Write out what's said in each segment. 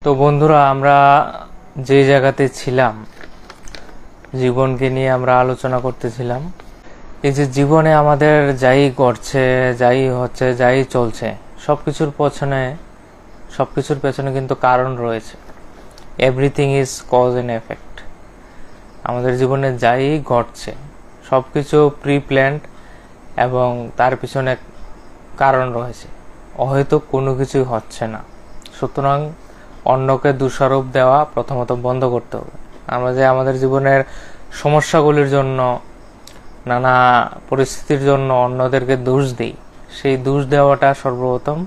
তো বন্ধুরা, আমরা যে জায়গাতে ছিলাম, জীবনকে নিয়ে আমরা আলোচনা করতেছিলাম। এই যে জীবনে আমাদের যাই ঘটছে, যাই হচ্ছে, যাই চলছে, সবকিছুর পেছনে কিন্তু কারণ রয়েছে। Everything is cause and effect. আমাদের জীবনে যাই ঘটছে সবকিছু প্রি প্ল্যান্ড এবং তার পিছনে কারণ রয়েছে। হয়তো কোনো কিছুই হচ্ছে না, সুতরাং অন্যকে দোষারোপ দেওয়া প্রথমত বন্ধ করতে হবে। আমরা যে আমাদের জীবনের সমস্যাগুলির জন্য, নানা পরিস্থিতির জন্য অন্যদেরকে দোষ দিই, সেই দোষ দেওয়াটা সর্বপ্রথম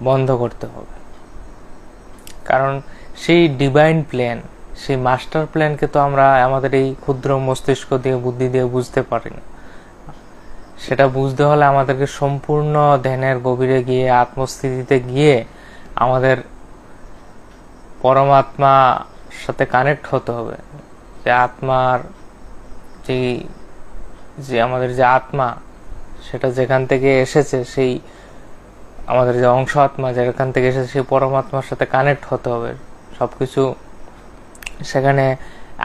বন্ধ করতে হবে। কারণ সেই ডিভাইন প্ল্যান, সেই মাস্টার প্ল্যানকে তো আমরা আমাদের এই ক্ষুদ্র মস্তিষ্ক দিয়ে, বুদ্ধি দিয়ে বুঝতে পারি না। সেটা বুঝতে হলে আমাদেরকে সম্পূর্ণ ধ্যানের গভীরে গিয়ে, আত্মস্থিতিতে গিয়ে আমাদের পরমাত্মার সাথে কানেক্ট হতে হবে। যে আত্মার যে আমাদের যে আত্মা, সেটা যেখান থেকে এসেছে, সেই আমাদের যে অংশ আত্মা যেখান থেকে এসেছে, সেই পরমাত্মার সাথে কানেক্ট হতে হবে। সবকিছু সেখানে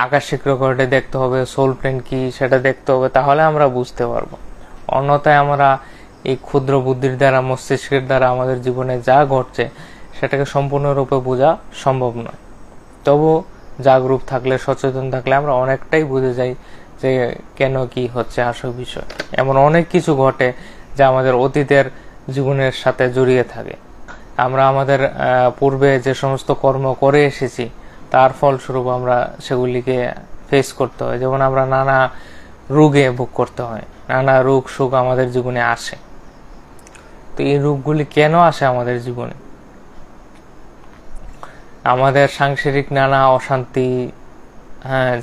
আকাশিক রেকর্ডে দেখতে হবে, সোল প্লেন কি সেটা দেখতে হবে, তাহলে আমরা বুঝতে পারবো। অন্যথায় আমরা এই ক্ষুদ্র বুদ্ধির দ্বারা, মস্তিষ্কের দ্বারা আমাদের জীবনে যা ঘটছে সেটাকে সম্পূর্ণরূপে বোঝা সম্ভব নয়। তবু জাগরূক থাকলে, সচেতন থাকলে আমরা অনেকটাই বুঝে যাই যে কেন কি হচ্ছে আসল বিষয়। এমন অনেক কিছু ঘটে যা আমাদের অতীতের জীবনের সাথে জড়িয়ে থাকে। আমরা আমাদের পূর্বে যে সমস্ত কর্ম করে এসেছি তার ফলস্বরূপ আমরা সেগুলিকে ফেস করতে হয়। যেমন আমরা নানা রোগে ভোগ করতে হয়, নানা রোগ সুখ আমাদের জীবনে আসে। তো এই রোগগুলি কেন আসে আমাদের জীবনে? আমাদের সাংসারিক নানা অশান্তি,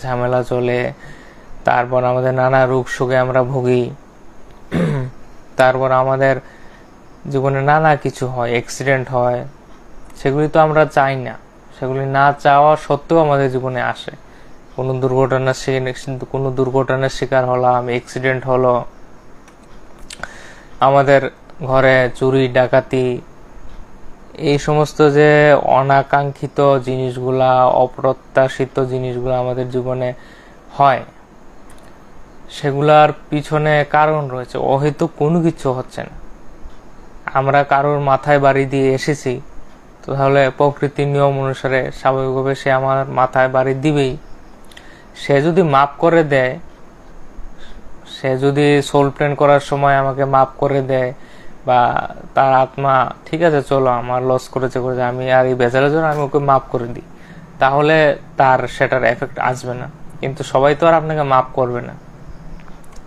ঝামেলা চলে, তারপর আমাদের নানা রোগ সুখে আমরা ভুগি, তারপর আমাদের জীবনে নানা কিছু হয়, অ্যাক্সিডেন্ট হয়। সেগুলি তো আমরা চাই না, সেগুলি না চাওয়া সত্ত্বেও আমাদের জীবনে আসে। কোনো দুর্ঘটনার শিকার হলাম, অ্যাক্সিডেন্ট হলো, আমাদের ঘরে চুরি ডাকাতি, এই সমস্ত যে অনাকাঙ্ক্ষিত জিনিসগুলা, অপ্রত্যাশিত জিনিসগুলো আমাদের জীবনে হয়, সেগুলার পিছনে কারণ রয়েছে। হয়তো কোনো কিছু হচ্ছে না, আমরা কারোর মাথায় বাড়ি দিয়ে এসেছি, তো তাহলে প্রকৃতির নিয়ম অনুসারে স্বাভাবিকভাবে সে আমার মাথায় বাড়ি দিবেই। সে যদি মাফ করে দেয়, সে যদি সোল প্ল্যান করার সময় আমাকে মাফ করে দেয়, বা তার আত্মা ঠিক আছে চলো আমার লস করেছে, আমি আর এই বেচারের জন্য আমি ওকে মাফ করে দিই, তাহলে তার সেটার এফেক্ট আসবে না। কিন্তু সবাই তো আর আপনাকে মাফ করবে না।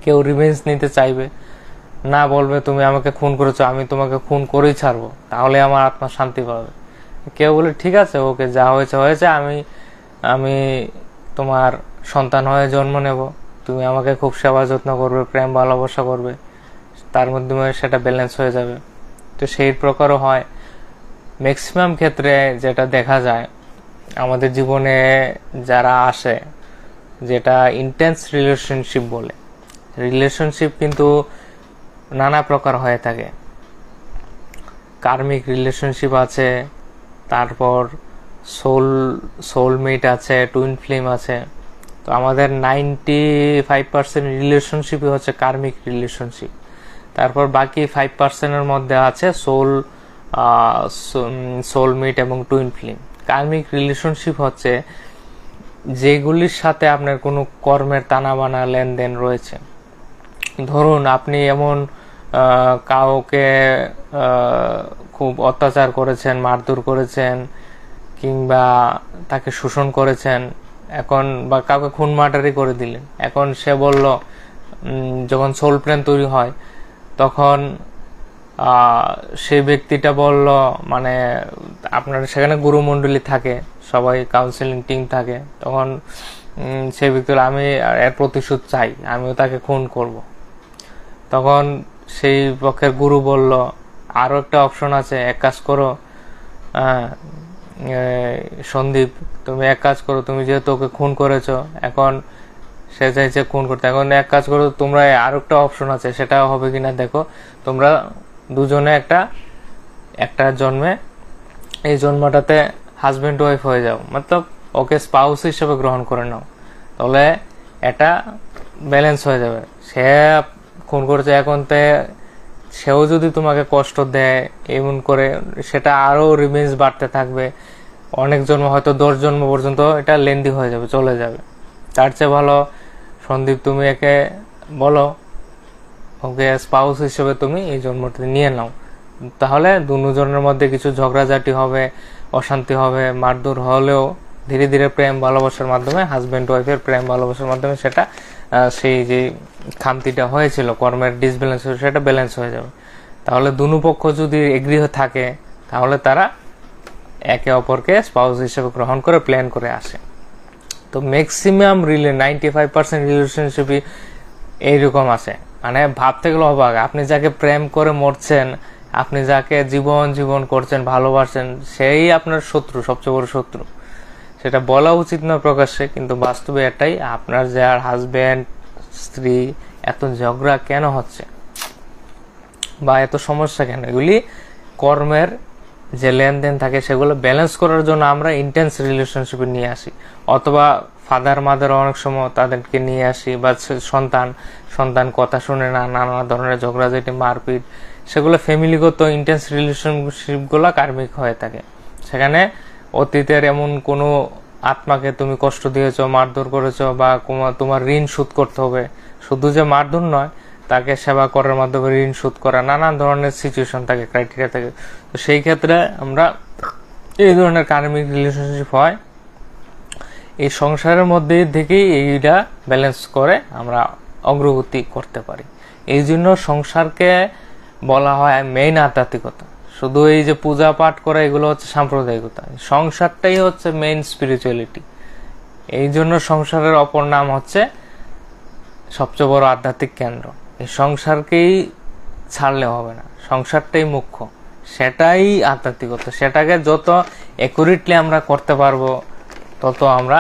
কেউ রিভেঞ্জ নিতে চাইবে না, বলবে তুমি আমাকে খুন করেছো, আমি তোমাকে খুন করেই ছাড়বো, তাহলে আমার আত্মা শান্তি পাবে। কেউ বলে ঠিক আছে, ওকে যা হয়েছে হয়েছে, আমি তোমার সন্তান হয়ে জন্ম নেব, তুমি আমাকে খুব সেবা যত্ন করবে, প্রেম ভালোবাসা করবে, তার মাধ্যমে সেটা ব্যালেন্স হয়ে যাবে। তো সেই প্রকারও হয়। ম্যাক্সিমাম ক্ষেত্রে যেটা দেখা যায় আমাদের জীবনে যারা আসে, যেটা ইন্টেন্স রিলেশনশিপ বলে, রিলেশনশিপ কিন্তু নানা প্রকার হয়ে থাকে। কার্মিক রিলেশনশিপ আছে, তারপর সোলমেট আছে, টুইন ফ্লেম আছে। তো আমাদের 95% রিলেশনশিপই হচ্ছে কার্মিক রিলেশনশিপ। তারপর বাকি 5%-এর মধ্যে আছে সোলমেট এবং টুইন ফ্লেম। কার্মিক রিলেশনশিপ হচ্ছে যেগুলির সাথে আপনার কোনো কর্মের টানাবানা লেনদেন রয়েছে। ধরুন আপনি এমন কাউকে খুব অত্যাচার করেছেন, মারধর করেছেন, কিংবা তাকে শোষণ করেছেন, এখন বা কাউকে খুন মার্ডারই করে দিলেন। এখন সে বলল, যখন সোল প্ল্যান তৈরি হয় তখন সেই ব্যক্তিটা বলল, মানে আপনার সেখানে গুরুমণ্ডলী থাকে, সবাই কাউন্সিলিং টিম থাকে, তখন সেই ব্যক্তি আমি এর প্রতিশোধ চাই, আমিও তাকে খুন করব। তখন সেই পক্ষের গুরু বলল, আরো একটা অপশন আছে, এক কাজ করো সন্দীপ, তুমি এক কাজ করো, তুমি যেহেতু ওকে খুন করেছো, এখন সে চাইছে খুন করতে, এখন এক কাজ করো, তোমরা আরো একটা অপশন আছে, সেটা হবে কিনা দেখো। তোমরা দুজনে একটা জন্মে, এই জন্মটাতে হাজব্যান্ড ওয়াইফ হয়ে যাও, মতলব ওকে স্পাউস হিসেবে গ্রহণ করে নাও, তাহলে এটা ব্যালেন্স হয়ে যাবে। সে খুন করছে এখন, সেও যদি তোমাকে কষ্ট দেয় এমন করে, সেটা আরো রিভেঞ্জ বাড়তে থাকবে, অনেক জন্ম, হয়তো 10 জন্ম পর্যন্ত এটা লেন্দি হয়ে যাবে, চলে যাবে। তার চেয়ে ভালো সন্দীপ তুমি একে বলো, ওকে স্পাউস হিসেবে তুমি এই জন্মটি নিয়ে নাও, তাহলে দুজনের মধ্যে কিছু ঝগড়াঝাটি হবে, অশান্তি হবে, মারধর হলেও ধীরে ধীরে প্রেম ভালোবাসার মাধ্যমে, হাজব্যান্ড ওয়াইফের প্রেম ভালোবাসার মাধ্যমে সেটা সেই যে খামতিটা হয়েছিল, কর্মের ডিসব্যালেন্স, সেটা ব্যালেন্স হয়ে যাবে। তাহলে দুনো পক্ষ যদি এগ্রি থাকে, তাহলে তারা একে অপরকে স্পাউস হিসেবে গ্রহণ করে প্ল্যান করে আসে। তো ম্যাক্সিমাম 95% রিলেশনশিপই এইরকম আছে। মানে ভাবতে গেলে অবাক, আপনি যাকে প্রেম করে মরছেন, আপনি যাকে জীবন জীবন করছেন, ভালোবাসেন, সেই আপনার শত্রু, সবচেয়ে বড় শত্রু। সেটা বলা উচিত না প্রকাশ্যে, কিন্তু বাস্তবে এটাই। আপনার যার হাজব্যান্ড স্ত্রী এত ঝগড়া কেন হচ্ছে বা এত সমস্যা কেন, এগুলি কর্মের যে লেনদেন থাকে সেগুলো ব্যালেন্স করার জন্য আমরা ইন্টেন্স রিলেশনশিপে নিয়ে আসি, অথবা ফাদার মাদার অনেক সময় তাদেরকে নিয়ে আসি, বা সন্তান কথা শুনে না, নানা ধরনের ঝগড়াঝাটি, মারপিট, সেগুলো ফ্যামিলিগত ইন্টেন্স রিলেশনশিপগুলো কার্মিক হয়ে থাকে। সেখানে অতীতের এমন কোনো আত্মাকে তুমি কষ্ট দিয়েছো, মারধর করেছো, বা তোমার ঋণ শোধ করতে হবে, শুধু যে মারধর নয়, তাকে সেবা করার মাধ্যমে ঋণ শোধ করা, নানান ধরনের সিচুয়েশন থাকে, ক্রাইটেরিয়া থাকে। তো সেই ক্ষেত্রে আমরা এই ধরনের কার্মিক রিলেশনশিপ হয়, এই সংসারের মধ্যে থেকেই এইটা ব্যালেন্স করে আমরা অগ্রগতি করতে পারি। এই জন্য সংসারকে বলা হয় মেইন আধ্যাত্মিকতা। শুধু এই যে পূজা পাঠ করা এগুলো হচ্ছে সাম্প্রদায়িকতা, সংসারটাই হচ্ছে মেইন স্পিরিচুয়ালিটি। এই জন্য সংসারের অপর নাম হচ্ছে সবচেয়ে বড় আধ্যাত্মিক কেন্দ্র। এই সংসারকেই ছাড়লে হবে না, সংসারটাই মুখ্য, সেটাই আধ্যাত্মিকতা। সেটাকে যত অ্যাকুরেটলি আমরা করতে পারবো, তত আমরা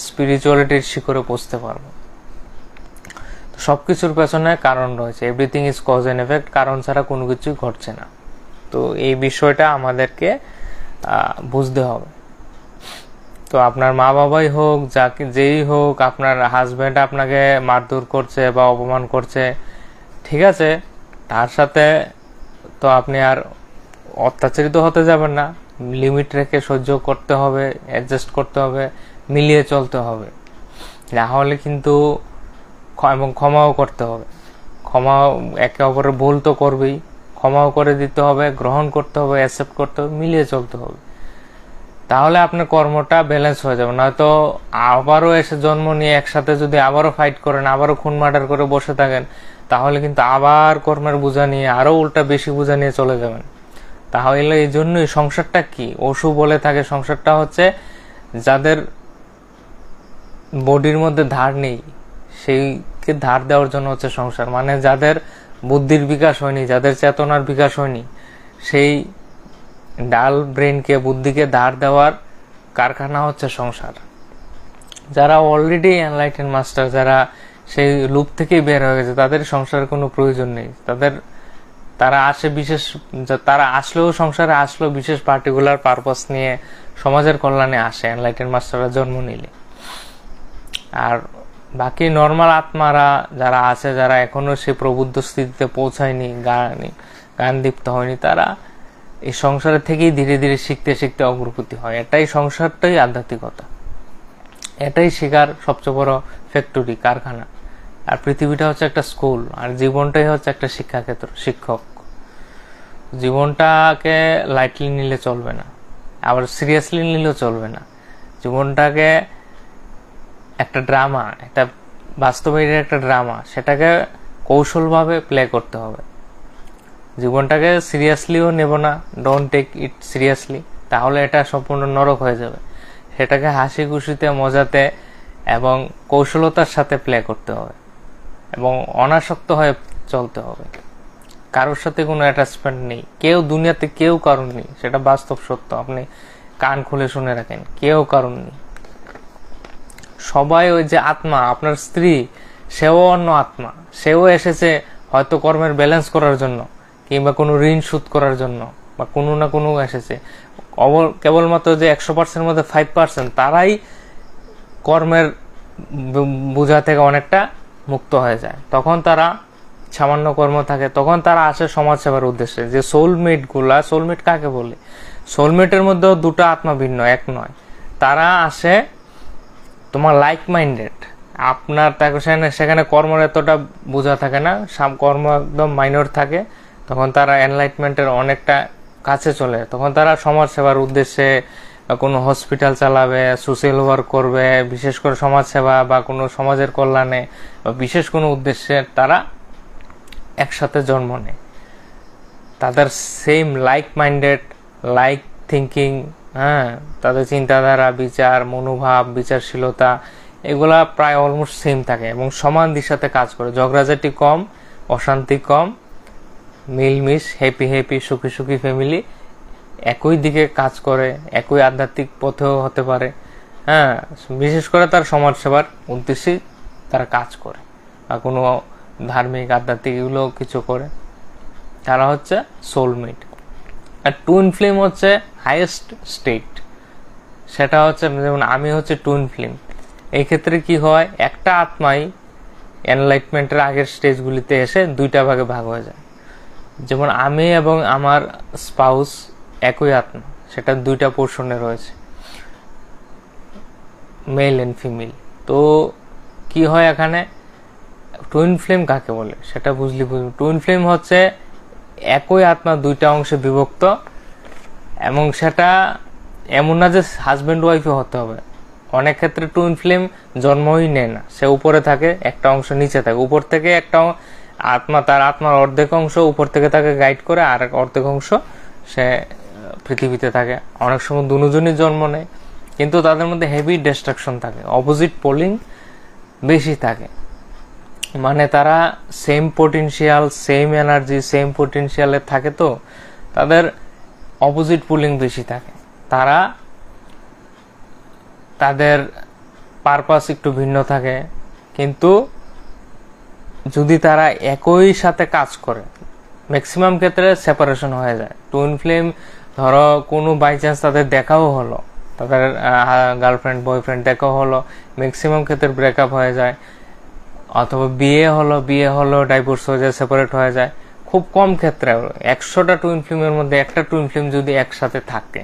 স্পিরিচুয়ালিটির শিখরে পৌঁছতে পারবো। সবকিছুর পেছনে কারণ রয়েছে, everything is cause and effect, কারণ ছাড়া কোনো কিছুই ঘটছে না। তো এই বিষয়টা আমাদেরকে বুঝতে হবে। তো আপনার মা বাবাই হোক, যেই হোক, আপনার হাজব্যান্ড আপনাকে মারধর করছে বা অপমান করছে, ঠিক আছে, তার সাথে তো আপনি আর অত্যাচারিত হতে যাবেন না, লিমিট রেখে সহ্য করতে হবে, অ্যাডজাস্ট করতে হবে, মিলিয়ে চলতে হবে। না হলে কিন্তু, এবং ক্ষমাও করতে হবে, ক্ষমাও, একে অপরের ভুল তো করবেই, ক্ষমাও করে দিতে হবে, গ্রহণ করতে হবে, অ্যাকসেপ্ট করতে হবে, মিলিয়ে চলতে হবে। তাহলে আপনার কর্মটা ব্যালেন্স হয়ে যাবে। নয়তো আবারও এসে জন্ম নিয়ে একসাথে যদি আবারও ফাইট করেন, আবারও খুন মার্ডার করে বসে থাকেন, তাহলে কিন্তু আবার কর্মের বোঝা নিয়ে, আরো উল্টা বেশি বোঝা নিয়ে চলে যাবেন। তাহলে এই জন্যই সংসারটা কি অসু বলে থাকে, সংসারটা হচ্ছে যাদের বডির মধ্যে ধার নেই, সেইকে ধার দেওয়ার জন্য হচ্ছে সংসার। মানে যাদের বুদ্ধির বিকাশ হয়নি, যাদের চেতনার বিকাশ হয়নি, সেই ডাল ব্রেনকে, বুদ্ধিকে ধার দেওয়ার কারখানা হচ্ছে সংসার। যারা অলরেডি এনলাইটেন মাস্টার, যারা সেই লুপ থেকেই বের হয়ে গেছে, তাদের সংসারের কোনো প্রয়োজন নেই। তারা আসলেও সংসারে আসলেও বিশেষ পার্টিকুলার পারপাস নিয়ে, সমাজের কল্যাণে আসে এনলাইটেন মাস্টাররা জন্ম নিলে। আর বাকি নর্মাল আত্মারা যারা আছে, যারা এখনো সে প্রবুদ্ধ স্থিতিতে পৌঁছায়নি, জ্ঞান দীপ্ত হয়নি, তারা এই সংসারের থেকেই ধীরে ধীরে শিখতে শিখতে অগ্রগতি হয়। এটাই সংসারটাই আধ্যাত্মিকতা, এটাই শেখার সবচেয়ে বড় ফ্যাক্টরি, কারখানা। আর পৃথিবীটা হচ্ছে একটা স্কুল, আর জীবনটাই হচ্ছে একটা শিক্ষাক্ষেত্র, শিক্ষক। জীবনটাকে লাইটলি নিলে চলবে না, আবার সিরিয়াসলি নিলেও চলবে না। জীবনটাকে একটা ড্রামা, একটা বাস্তবের একটা ড্রামা, সেটাকে কৌশলভাবে প্লে করতে হবে। জীবনটাকে সিরিয়াসলিও নেব না, ডোন্ট টেক ইট সিরিয়াসলি, তাহলে এটা সম্পূর্ণ নরক হয়ে যাবে। সেটাকে হাসি খুশিতে, মজাতে এবং কৌশলতার সাথে প্লে করতে হবে, এবং অনাসক্ত হয়ে চলতে হবে। কারোর সাথে কোনো অ্যাটাচমেন্ট নেই, দুনিয়াতে কেউ কারণ নেই, সেটা বাস্তব সত্য। আপনি কান খুলে শুনে রাখেন, কেউ কারণ নেই। সবাই ওই যে আত্মা, আপনার স্ত্রী, সেও অন্য আত্মা, সেও এসেছে হয়তো কর্মের ব্যালেন্স করার জন্য, কিংবা কোনো ঋণ শোধ করার জন্য, বা কোনো না কোনো এসেছে। কেবলমাত্র যে 100% মধ্যে 5% তারাই কর্মের বোঝা থেকে অনেকটা মুক্ত হয়ে যায়, তখন তারা সামান্য কর্ম থাকে, তখন তারা আসে সমাজসেবার উদ্দেশ্যে। যে সোলমেট কাকে বলে? সোলমেটের মধ্যেও দুটো আত্মা ভিন্ন, এক নয়। তারা আসে তোমার লাইক মাইন্ডেড, আপনার তাকে সেখানে কর্মের এতটা বোঝা থাকে না, কর্ম একদম মাইনর থাকে, তখন তারা এনলাইটমেন্টের অনেকটা কাছে চলে। তখন তারা সমাজ সেবার উদ্দেশ্যে কোনো হসপিটাল চালাবে, সোশ্যাল ওয়ার্ক করবে, বিশেষ করে সমাজ সেবা বা কোনো সমাজের কল্যাণে বা বিশেষ কোনো উদ্দেশ্যে তারা একসাথে জন্ম নেয়। তাদের same like minded, like thinking, তাদের চিন্তাধারা, বিচার, মনোভাব, বিচারশীলতা এগুলা প্রায় অলমোস্ট সেম থাকে এবং সমান দিশাতে কাজ করে। ঝগড়াঝাটি কম, অশান্তি কম, মিলমিশ, হ্যাপি সুখী ফ্যামিলি একই দিকে কাজ করে, একই আধ্যাত্মিক পথেও হতে পারে। বিশেষ করে তার সমাজ সেবার উদ্দেশ্যেই তারা কাজ করে বা কোনো ধার্মিক আধ্যাত্মিক এগুলো কিছু করে। তারা হচ্ছে সোলমেট। আর টুইন ফ্লেম হচ্ছে হাইয়েস্ট স্টেট। সেটা হচ্ছে যেমন আমি হচ্ছে টুইন ফ্লেম। এই ক্ষেত্রে কি হয়, একটা আত্মাই এনলাইটমেন্টের আগের স্টেজগুলিতে এসে দুইটা ভাগে ভাগ হয়ে যায়। যেমন আমি এবং আমার স্পাউস একই আত্মা, সেটা দুইটা পোর্শনে রয়েছে, মেল এন্ড ফিমেল। তো কি হয় এখানে, টুইন ফ্লেম কাকে বলে সেটা বুঝলি। টুইন ফ্লেম হচ্ছে একই আত্মা দুইটা অংশে বিভক্ত, এবং সেটা এমন না যে হাজব্যান্ড ওয়াইফে হতে হবে। অনেক ক্ষেত্রে টুইন ফ্লেম জন্মই নেয় না, সে উপরে থাকে, একটা অংশ নিচে থাকে। উপর থেকে একটা আত্মা, তার আত্মার অর্ধেক অংশ উপর থেকে তাকে গাইড করে, আর অর্ধেক অংশ সে পৃথিবীতে থাকে। অনেক সময় দুজনই জন্ম নেয়, কিন্তু তাদের মধ্যে হেভি ডিস্ট্রাকশন থাকে, অপোজিট পোলিং বেশি থাকে। মানে তারা same potential, same energy, same পোটেনশিয়ালে থাকে, তো তাদের অপোজিট পুলিং বেশি থাকে। তারা তাদের পারপাস একটু ভিন্ন থাকে, কিন্তু যদি তারা একই সাথে কাজ করে, ম্যাক্সিমাম ক্ষেত্রে সেপারেশন হয়ে যায়। টুইন ফ্লেম ধরো কোনো বাই চান্স তাদের দেখাও হলো, তাদের গার্লফ্রেন্ড বয়ফ্রেন্ড দেখাও হলো, ম্যাক্সিমাম ক্ষেত্রে ব্রেকআপ হয়ে যায়, অথবা বিয়ে হলো ডাইভোর্স হয়ে যায়, সেপারেট হয়ে যায়। খুব কম ক্ষেত্রে 100টা টুইন ফ্লেমের মধ্যে একটা টুইন ফ্লেম যদি একসাথে থাকে,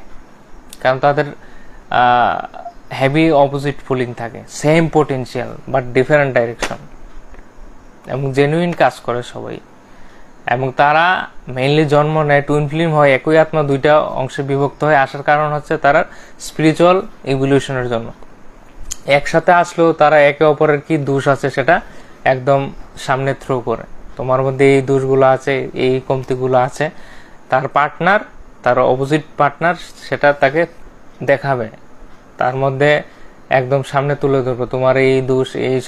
কারণ তাদের হেভি অপোজিট পুলিং থাকে, same potential but different direction, এবং জেনুইন কাজ করে সবাই। এবং তারা মেইনলি জন্ম নেয়, টুইন ফ্লেম হয়, একই আত্মা দুইটা অংশে বিভক্ত হয়ে আসার কারণ হচ্ছে তারা স্পিরিচুয়াল ইভলিউশনের জন্য। একসাথে আসলেও তারা একে অপরের কি দোষ আছে সেটা একদম সামনে থ্রো করে, তোমার মধ্যে এই দোষগুলো আছে, এই কমতিগুলো আছে, তার পার্টনার, তার অপোজিট পার্টনার সেটা তাকে দেখাবে, তার মধ্যে একদম সামনে তুলে ধরবে, তোমার এই দোষ, এই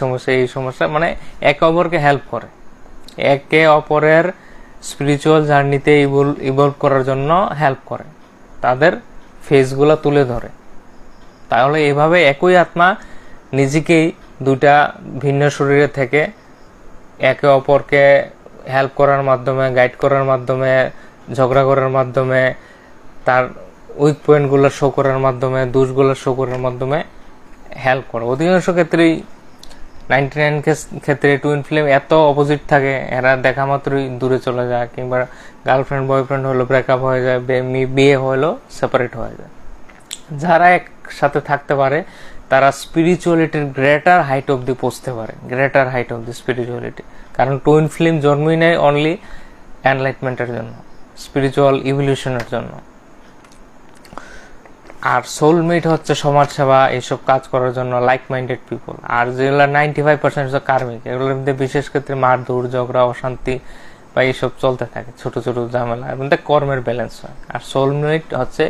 সমস্যা, মানে একে অপরকে হেল্প করে, একে অপরের স্পিরিচুয়াল জার্নিতে ইভলভ করার জন্য হেল্প করে, তাদের ফেসগুলো তুলে ধরে। তাহলে এভাবে একই আত্মা নিজেকেই দুইটা ভিন্ন শরীরে থেকে একে অপরকে হেল্প করার মাধ্যমে, গাইড করার মাধ্যমে, ঝগড়া করার মাধ্যমে, তার উইক পয়েন্টগুলো শো করার মাধ্যমে, দোষগুলো শো করার মাধ্যমে হেল্প করে। অধিকাংশ ক্ষেত্রেই 99 ক্ষেত্রে টুইন ফ্লেম এত অপোজিট থাকে, এরা দেখা মাত্রই দূরে চলে যায়, কিংবা গার্লফ্রেন্ড বয়ফ্রেন্ড হলো ব্রেকআপ হয়ে যায়, বিয়ে হলো সেপারেট হয়ে যায়। যারা একসাথে থাকতে পারে তারা স্পিরিচুয়ালিটির গ্রেটার হাইট অব্দি পৌঁছতে পারে, greater height of the spirituality. কারণ টুইন ফ্লেম জন্মই নেয় অনলি এনলাইটমেন্টের জন্য, স্পিরিচুয়াল ইভলিউশনের জন্য। আর সোলমেট হচ্ছে সমাজ সেবা, এইসব কাজ করার জন্য লাইক মাইন্ডেড পিপল। আর যেগুলো 95% হচ্ছে কার্মিক, এগুলোর মধ্যে বিশেষ ক্ষেত্রে মারধর, ঝগড়া, অশান্তি বা এইসব চলতে থাকে, ছোট ছোট ঝামেলা, এর মধ্যে কর্মের ব্যালেন্স হয়। আর সোলমেট হচ্ছে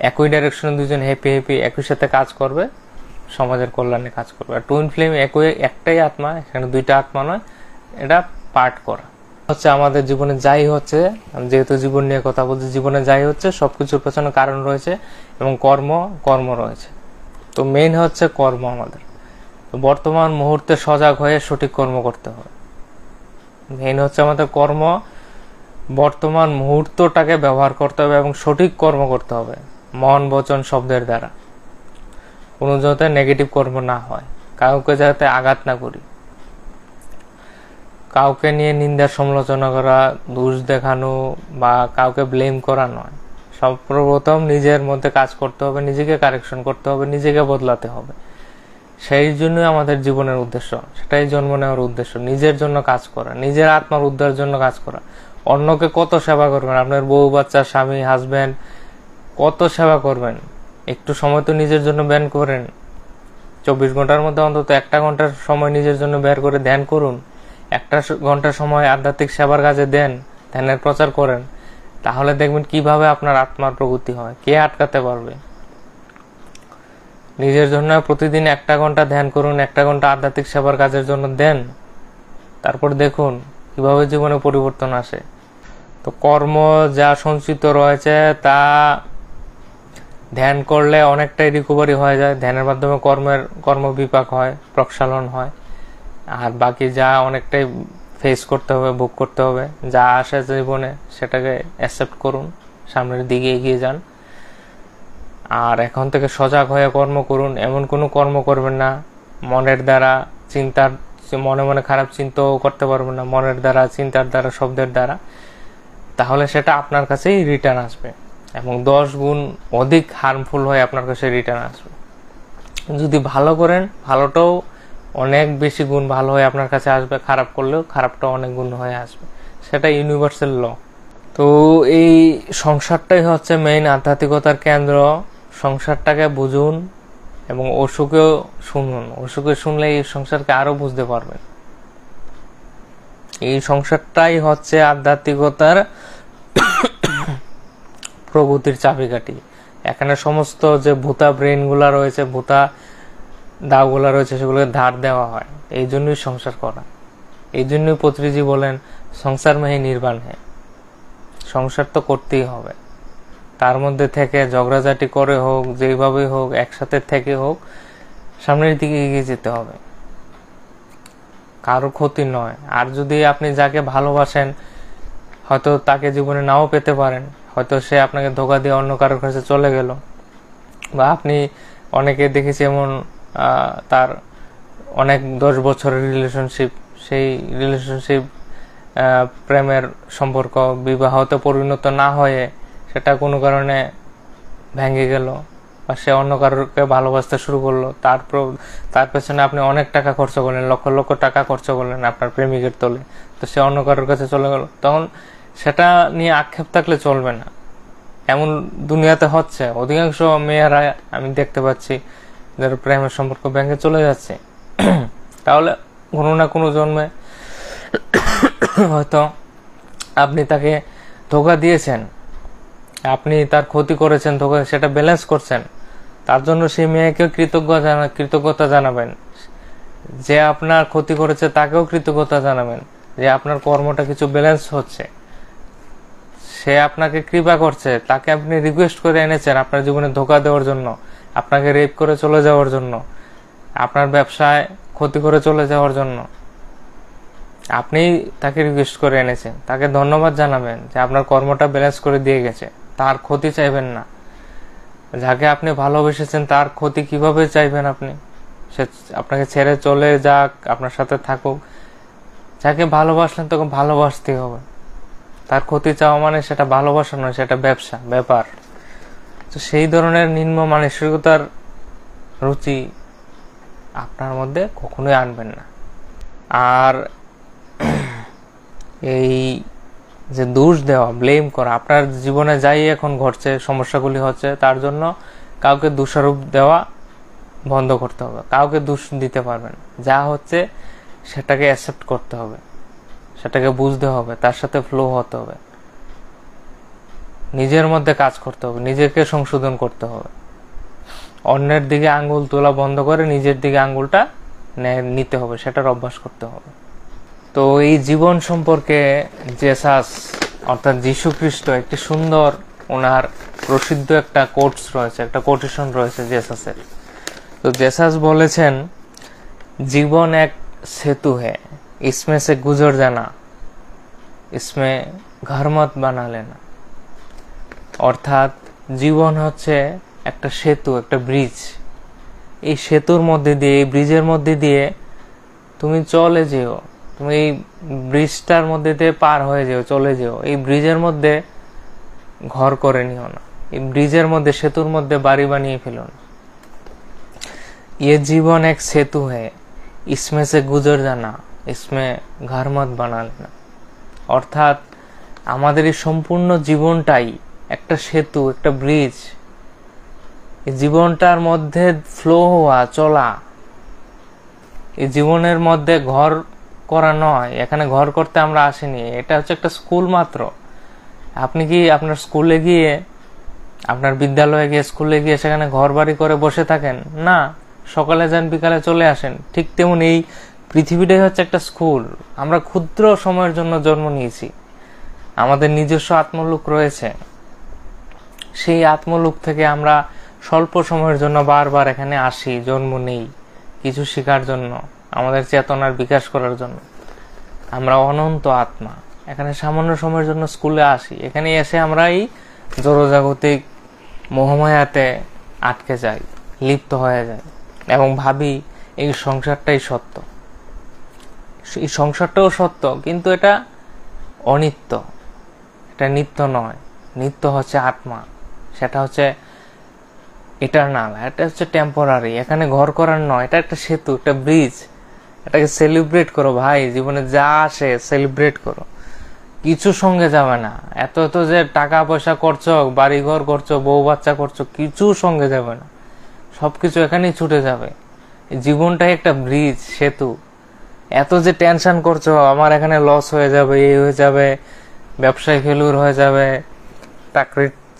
একই ডাইরেকশনে দুজন হ্যাপি একই সাথে কাজ করবে, সমাজের কল্যাণে কাজ করবে। আর টুইন ফ্লেম একটাই আত্মা, এখানে দুইটা আত্মা নয়, এটা পার্ট করা হচ্ছে। আমাদের জীবনে যাই হচ্ছে, যেহেতু জীবন নিয়ে কথা বলছি, জীবনে যাই হচ্ছে সবকিছুর পেছনে কারণ রয়েছে এবং কর্ম রয়েছে। তো মেইন হচ্ছে কর্ম আমাদের। তো বর্তমান মুহূর্তে সজাগ হয়ে সঠিক কর্ম করতে হবে। মেইন হচ্ছে আমাদের কর্ম, বর্তমান মুহূর্তটাকে ব্যবহার করতে হবে এবং সঠিক কর্ম করতে হবে। মন বচন শব্দের দ্বারা কোনো যাতে নেগেটিভ কর্ম না হয়, কাউকে যাতে আঘাত না করি, কাউকে নিয়ে নিন্দার সমালোচনা করা, দোষ দেখানো বা কাউকে ব্লেম করা নয়। সর্বপ্রথম নিজের মধ্যে কাজ করতে হবে, নিজেকে কারেকশন করতে হবে, নিজেকে বদলাতে হবে। সেই জন্যই আমাদের জীবনের উদ্দেশ্য, সেটাই জন্ম নেওয়ার উদ্দেশ্য, নিজের জন্য কাজ করা, নিজের আত্মার উদ্ধারের জন্য কাজ করা। অন্যকে কত সেবা করবেন, আপনার বউ বাচ্চা স্বামী হাজব্যান্ড কত সেবা করবেন, একটু সময় তো নিজের জন্য বের করেন। 24 ঘন্টার মধ্যে অন্তত 1 ঘন্টার সময় নিজের জন্য বের করে ধ্যান করুন, 1 ঘন্টার সময় আধ্যাত্মিক সেবার কাজে দেন, ধ্যানের প্রচার করেন। তাহলে দেখবেন কিভাবে আপনার আত্মার প্রগতি হয়, কে আটকাতে পারবে। নিজের জন্য প্রতিদিন 1 ঘন্টা ধ্যান করুন, 1 ঘন্টা আধ্যাত্মিক সেবার কাজের জন্য দেন, তারপর দেখুন কিভাবে জীবনে পরিবর্তন আসে। তো কর্ম যা সঞ্চিত রয়েছে তা ধ্যান করলে অনেকটাই রিকভারি হয়ে যায়। ধ্যানের মাধ্যমে কর্মবিপাক হয়, প্রক্ষালন হয়। আর বাকি যা অনেকটাই ফেস করতে হবে, ভোগ করতে হবে, যা আসে জীবনে সেটাকে অ্যাকসেপ্ট করুন, সামনের দিকে এগিয়ে যান। আর এখন থেকে সজাগ হয়ে কর্ম করুন। এমন কোনো কর্ম করবেন না মনের দ্বারা, মনে মনে খারাপ চিন্তাও করতে পারবেন না, মনের দ্বারা, চিন্তার দ্বারা, শব্দের দ্বারা। তাহলে সেটা আপনার কাছেই রিটার্ন আসবে এবং 10 গুণ অধিক হার্মফুল হয়ে আপনার কাছে রিটার্ন আসবে। যদি ভালো করেন, ভালোটাও অনেক বেশি গুণ ভালো হয়ে আপনার কাছে আসবে, খারাপ করলেও খারাপটাও অনেক গুণ হয়ে আসবে। সেটা ইউনিভার্সাল ল। তো এই সংসারটাই হচ্ছে মেইন আধ্যাত্মিকতার কেন্দ্র। সংসারটাকে বুঝুন এবং অসুখেও শুনুন। অসুখে শুনলে এই সংসারকে আরো বুঝতে পারবেন। এই সংসারটাই হচ্ছে আধ্যাত্মিকতার প্রগতির চাবিকাঠি। এখানে সমস্ত যে ভূতা ব্রেন গুলা রয়েছে, ভূতা দাওগুলা রয়েছে, সেগুলোকে ধার দেওয়া হয়। এই জন্যই সংসার করা। এই জন্যই পত্রিজি বলেন সংসার মেহি নির্বাণ হে। সংসার তো করতেই হবে, তার মধ্যে থেকে ঝগড়াঝাটি করে হোক, যেইভাবে হোক, একসাথে থেকে হোক, সামনের দিকে এগিয়ে যেতে হবে, কারো ক্ষতি নয়। আর যদি আপনি যাকে ভালোবাসেন, হয়তো তাকে জীবনে নাও পেতে পারেন, হয়তো সে আপনাকে ধোকা দিয়ে অন্য কারোর কাছে চলে গেল, বা আপনি অনেকে দেখেছি এমন তার অনেক 10 বছরের রিলেশনশিপ, সেই রিলেশনশিপ প্রেমের সম্পর্ক বিবাহতে পরিণত না হয়ে সেটা কোনো কারণে ভেঙে গেল, বা সে অন্য কারোরকে ভালোবাসতে শুরু করলো। তার পেছনে আপনি অনেক টাকা খরচ করলেন, লক্ষ লক্ষ টাকা খরচ করলেন আপনার প্রেমিকের তোলে, তো সে অন্য কারোর কাছে চলে গেল। তখন সেটা নিয়ে আক্ষেপ থাকলে চলবে না। এমন দুনিয়াতে হচ্ছে, অধিকাংশ মেয়েরা আমি দেখতে পাচ্ছি যারা প্রেমের সম্পর্ক ভেঙে চলে যাচ্ছে। তাহলে কোনো না কোনো জন্মে হয়তো আপনি তাকে ধোকা দিয়েছেন, আপনি তার ক্ষতি করেছেন, ধোকা, সেটা ব্যালেন্স করছেন। তার জন্য সেই মেয়েকেও কৃতজ্ঞতা জানাবেন। যে আপনার ক্ষতি করেছে তাকেও কৃতজ্ঞতা জানাবেন যে আপনার কর্মটা কিছু ব্যালেন্স হচ্ছে। সে আপনাকে কৃপা করছে, তাকে আপনি রিকোয়েস্ট করে এনেছেন আপনার জীবনে ধোকা দেওয়ার জন্য, আপনাকে রেপ করে চলে যাওয়ার জন্য, আপনার ব্যবসায় ক্ষতি করে চলে যাওয়ার জন্য। আপনি তাকে রিকোয়েস্ট করে এনেছেন, তাকে ধন্যবাদ জানাবেন যে আপনার কর্মটা ব্যালেন্স করে দিয়ে গেছে। তার ক্ষতি চাইবেন না। যাকে আপনি ভালোবেসেছেন তার ক্ষতি কিভাবে চাইবেন আপনি? সে আপনাকে ছেড়ে চলে যাক, আপনার সাথে থাকুক। যাকে ভালোবাসলেন তাকে ভালোবাসতেই হবে। তার ক্ষতি চাওয়া মানে সেটা ভালোবাসা নয়, সেটা ব্যবসা, ব্যাপার। তো সেই ধরনের নিম্ন মানসিকতার রুচি আপনার মধ্যে কখনোই আনবেন না। আর এই যে দোষ দেওয়া, ব্লেম করা, আপনার জীবনে যাই এখন ঘটছে, সমস্যাগুলি হচ্ছে, তার জন্য কাউকে দোষারোপ দেওয়া বন্ধ করতে হবে। কাউকে দোষ দিতে পারবেন, যা হচ্ছে সেটাকে অ্যাকসেপ্ট করতে হবে, সেটাকে বুঝতে হবে, তার সাথে ফ্লো হতে হবে, নিজের মধ্যে কাজ করতে হবে, নিজেকে সংশোধন করতে হবে। অন্যের দিকে আঙ্গুল তোলা বন্ধ করে নিজের দিকে আঙ্গুলটা নিতে হবে, সেটার অভ্যাস করতে হবে। তো এই জীবন সম্পর্কে জেসাস অর্থাৎ যীশু খ্রিস্ট একটি সুন্দর, ওনার প্রসিদ্ধ একটা কোটস রয়েছে, একটা কোটেশন রয়েছে জেসাসের। তো জেসাস বলেছেন, জীবন এক সেতু है, इसमें से गुजर जाना, इसमें घर मत बना लेना। অর্থাৎ জীবন হচ্ছে একটা সেতু, একটা ব্রিজ। এই সেতুর মধ্যে দিয়ে, এই ব্রিজের মধ্যে দিয়ে তুমি চলে যেও, তুমি এই ব্রিজটার মধ্যে দিয়ে পার হয়ে যেও, চলে যেও। এই ব্রিজের মধ্যে ঘর করে নিও না, এই ব্রিজের মধ্যে, সেতুর মধ্যে বাড়ি বানিয়ে ফেলো না। ये जीवन एक सेतु है, इसमें से गुजर जाना, इसमें घर मत बना लेना। অর্থাৎ আমাদের এই সম্পূর্ণ জীবনটাই একটা সেতু, একটা ব্রিজ। এই জীবনটার মধ্যে ফ্লো হওয়া, চলা। এই জীবনের মধ্যে ঘর করা নয়, এখানে ঘর করতে আমরা আসিনি। এটা হচ্ছে একটা স্কুল মাত্র। আপনি কি আপনার স্কুলে গিয়ে, আপনার বিদ্যালয়ে গিয়ে, স্কুলে গিয়ে সেখানে ঘর বাড়ি করে বসে থাকেন? না, সকালে যান, বিকালে চলে আসেন। ঠিক তেমন এই পৃথিবীটাই হচ্ছে একটা স্কুল। আমরা ক্ষুদ্র সময়ের জন্য জন্ম নিয়েছি, আমাদের নিজস্ব আত্মলোক রয়েছে। সেই আত্মলোক থেকে আমরা স্বল্প সময়ের জন্য বারবার এখানে আসি, জন্ম নেই কিছু শেখার জন্য, আমাদের চেতনার বিকাশ করার জন্য। আমরা অনন্ত আত্মা, এখানে সামান্য সময়ের জন্য স্কুলে আসি। এখানে এসে আমরা এই জড়জাগতিক মোহমায়াতে আটকে যাই, লিপ্ত হয়ে যাই এবং ভাবি এই সংসারটাই সত্য। এই সংসারটাও সত্য, কিন্তু এটা অনিত্য, এটা নিত্য নয়। নিত্য হচ্ছে আত্মা, সেটা হচ্ছে ইটারনাল, এটা হচ্ছে টেম্পোরারি। এখানে ঘর করার নয়, এটা একটা সেতু, একটা ব্রিজ। এটাকে সেলিব্রেট করো ভাই, জীবনে যা আসে সেলিব্রেট করো। কিছু সঙ্গে যাবে না। এত এত যে টাকা পয়সা করছো, বাড়ি ঘর করছো, বউ বাচ্চা করছো, কিছু সঙ্গে যাবে না। সবকিছু এখানেই ছুটে যাবে। জীবনটাই একটা ব্রিজ, সেতু। এত যে টেনশন করছো, আমার এখানে লস হয়ে যাবে, এই হয়ে যাবে, ব্যবসায় ফেলুর হয়ে যাবে,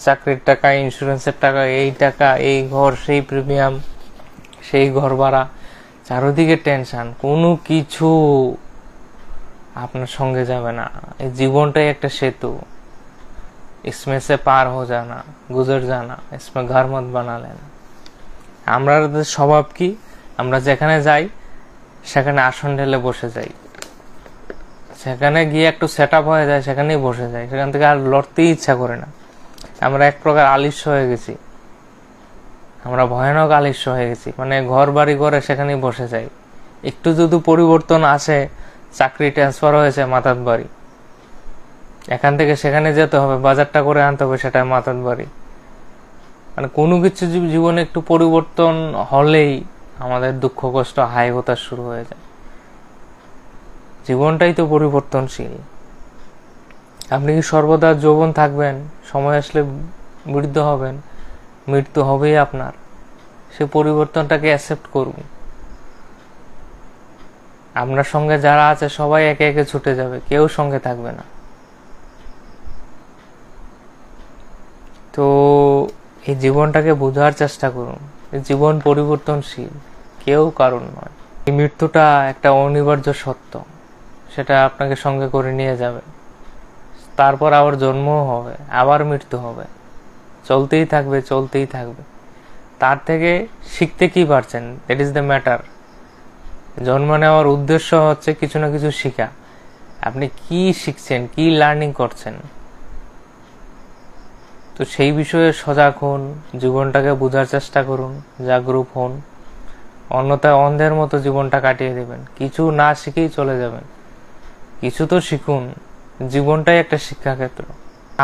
চাকরির টাকা, ইন্স্যুরেন্সের টাকা, এই টাকা, এই ঘর, সেই প্রিমিয়াম, সেই ঘর ভাড়া, চারদিকে টেনশন, কোনো কিছু আপনার সঙ্গে যাবে না। এই জীবনটাই একটা সেতু। इसमें से पार हो जाना, गुजर जाना, इसमें घर मत बना लेना। আমরা স্বভাব কি, আমরা যেখানে যাই সেখানে আসন ঢেলে বসে যাই, সেখানে গিয়ে একটু সেট আপ হয়ে যায়, সেখানেই বসে যাই, সেখান থেকে আর লড়তেই ইচ্ছা করে না। আমরা এক প্রকার আলিস্য হয়ে গেছি, আমরা ভয়ানক আলিস্য হয়ে গেছি। মানে ঘর বাড়ি করে সেখানেই বসে যাই। একটু যদি পরিবর্তন আসে, চাকরি ট্রান্সফার হয়েছে মাতাত বাড়ি, এখান থেকে সেখানে যেতে হবে, বাজারটা করে আনতে হবে, সেটা মাতাত বাড়ি। মানে কোনো কিছু জীবনে একটু পরিবর্তন হলেই আমাদের দুঃখ কষ্ট, হাই হতাশ শুরু হয়ে যায়। জীবনটাই তো পরিবর্তনশীল। আপনি কি সর্বদা যৌবন থাকবেন? সময় আসলে বৃদ্ধ হবেন, মৃত্যু হবেই আপনার। সে পরিবর্তনটাকে অ্যাকসেপ্ট করুন। আপনার সঙ্গে যারা আছে সবাই একে একে ছুটে যাবে, কেউ সঙ্গে থাকবে না। তো এই জীবনটাকে বোঝার চেষ্টা করুন। জীবন পরিবর্তনশীল, কেউ কারণ নয়। এই মৃত্যুটা একটা অনিবার্য সত্য, সেটা আপনাকে সঙ্গে করে নিয়ে যাবে। তারপর আবার জন্মও হবে, আবার মৃত্যু হবে, চলতেই থাকবে, চলতেই থাকবে। তার থেকে শিখতে কি পারছেন, দ্যাট ইজ দ্য ম্যাটার। জন্ম নেওয়ার উদ্দেশ্য হচ্ছে কিছু না কিছু শিখা। আপনি কি শিখছেন, কি লার্নিং করছেন, তো সেই বিষয়ে সজাগ হন, জীবনটাকে বোঝার চেষ্টা করুন, জাগরূক হন। অন্যথায় অন্ধের মতো জীবনটা কাটিয়ে দেবেন, কিছু না শিখেই চলে যাবেন। কিছু তো শিখুন, জীবনটাই একটা শিক্ষাক্ষেত্র।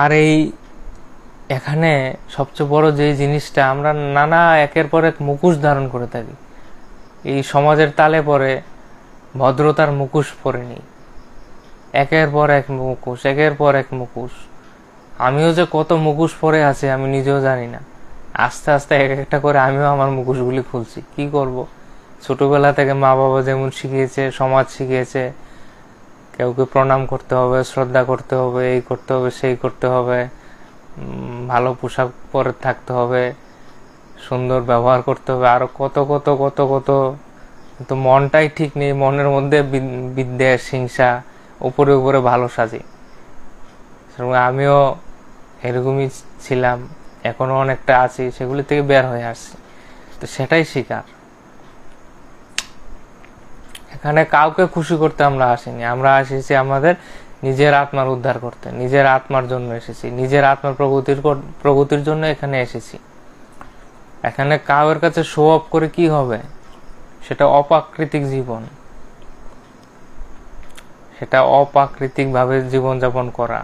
আর এই এখানে সবচেয়ে বড় যে জিনিসটা, আমরা নানা একের পর এক মুখোশ ধারণ করে থাকি। এই সমাজের তালে পরে ভদ্রতার মুখোশ পরে নিই, একের পর এক মুখোশ, একের পর এক মুখোশ। আমিও যে কত মুখোশ পরে আছি আমি নিজেও জানি না। আস্তে আস্তে এক একটা করে আমিও আমার মুখোশগুলি খুলছি। কি করব, ছোটবেলা থেকে মা বাবা যেমন শিখিয়েছে, সমাজ শিখিয়েছে, কেউকে প্রণাম করতে হবে, শ্রদ্ধা করতে হবে, এই করতে হবে, সেই করতে হবে, ভালো পোশাক পরে থাকতে হবে, সুন্দর ব্যবহার করতে হবে, আরো কত কত কত কত। কিন্তু মনটাই ঠিক নেই, মনের মধ্যে বিদ্বেষ, হিংসা, উপরে উপরে ভালো সাজি। আমিও এরকমই ছিলাম, এখনো অনেকটা আছি, সেগুলি থেকে বের হয়ে আসছি। তো সেটাই শিকার। এখানে কাউকে খুশি করতে আমরা আসিনি, আমরা এসেছি আমাদের নিজের আত্মার উদ্ধার করতে, নিজের আত্মার জন্য এসেছি, নিজের আত্মার প্রগতির জন্য এখানে এসেছি। এখানে কাউয়ের কাছে শো অফ করে কি হবে? সেটা অপ্রাকৃতিক জীবন, সেটা অপ্রাকৃতিক ভাবে জীবনযাপন করা,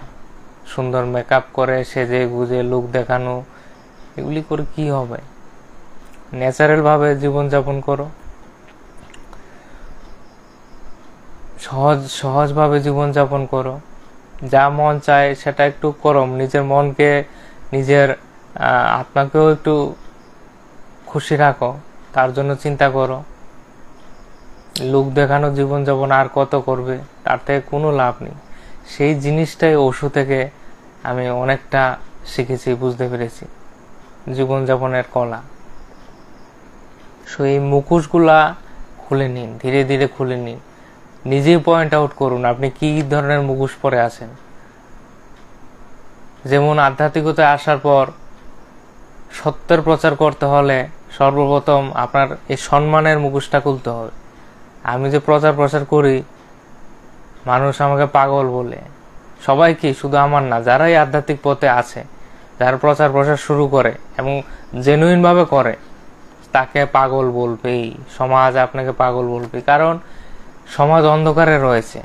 সুন্দর মেকআপ করে সেজে গুজে লুক দেখানো, এগুলি করে কি হবে? ন্যাচারাল ভাবে জীবনযাপন করো, সহজভাবে জীবনযাপন করো, যা মন চায় সেটা একটু করো, নিজের মনকে, নিজের আত্মাকেও একটু খুশি রাখো, তার জন্য চিন্তা করো। লোক দেখানো জীবনযাপন আর কত করবে? তার থেকে কোনো লাভ নেই। সেই জিনিসটাই ওষু থেকে আমি অনেকটা শিখেছি, বুঝতে পেরেছি জীবনযাপনের কলা। এই মুখোশগুলা খুলে নিন, ধীরে ধীরে খুলে নিন, নিজেই পয়েন্ট আউট করুন আপনি কি ধরনের মুখোশ পরে আছেন। যেমন আধ্যাত্মিকতায় আসার পর সত্যের প্রচার করতে হলে সর্বপ্রথম আপনার এই সম্মানের মুখোশটা খুলতে হবে। আমি যে প্রচার করি, মানুষ আমাকে পাগল বলে, সবাই কি, শুধু আমার না, যারাই আধ্যাত্মিক পথে আছে, যারা প্রচার শুরু করে এবং জেনুইন ভাবে করে, তাকে পাগল বলবেই, সমাজ আপনাকে পাগল বলবে। কারণ সমাজ অন্ধকারে রয়েছে,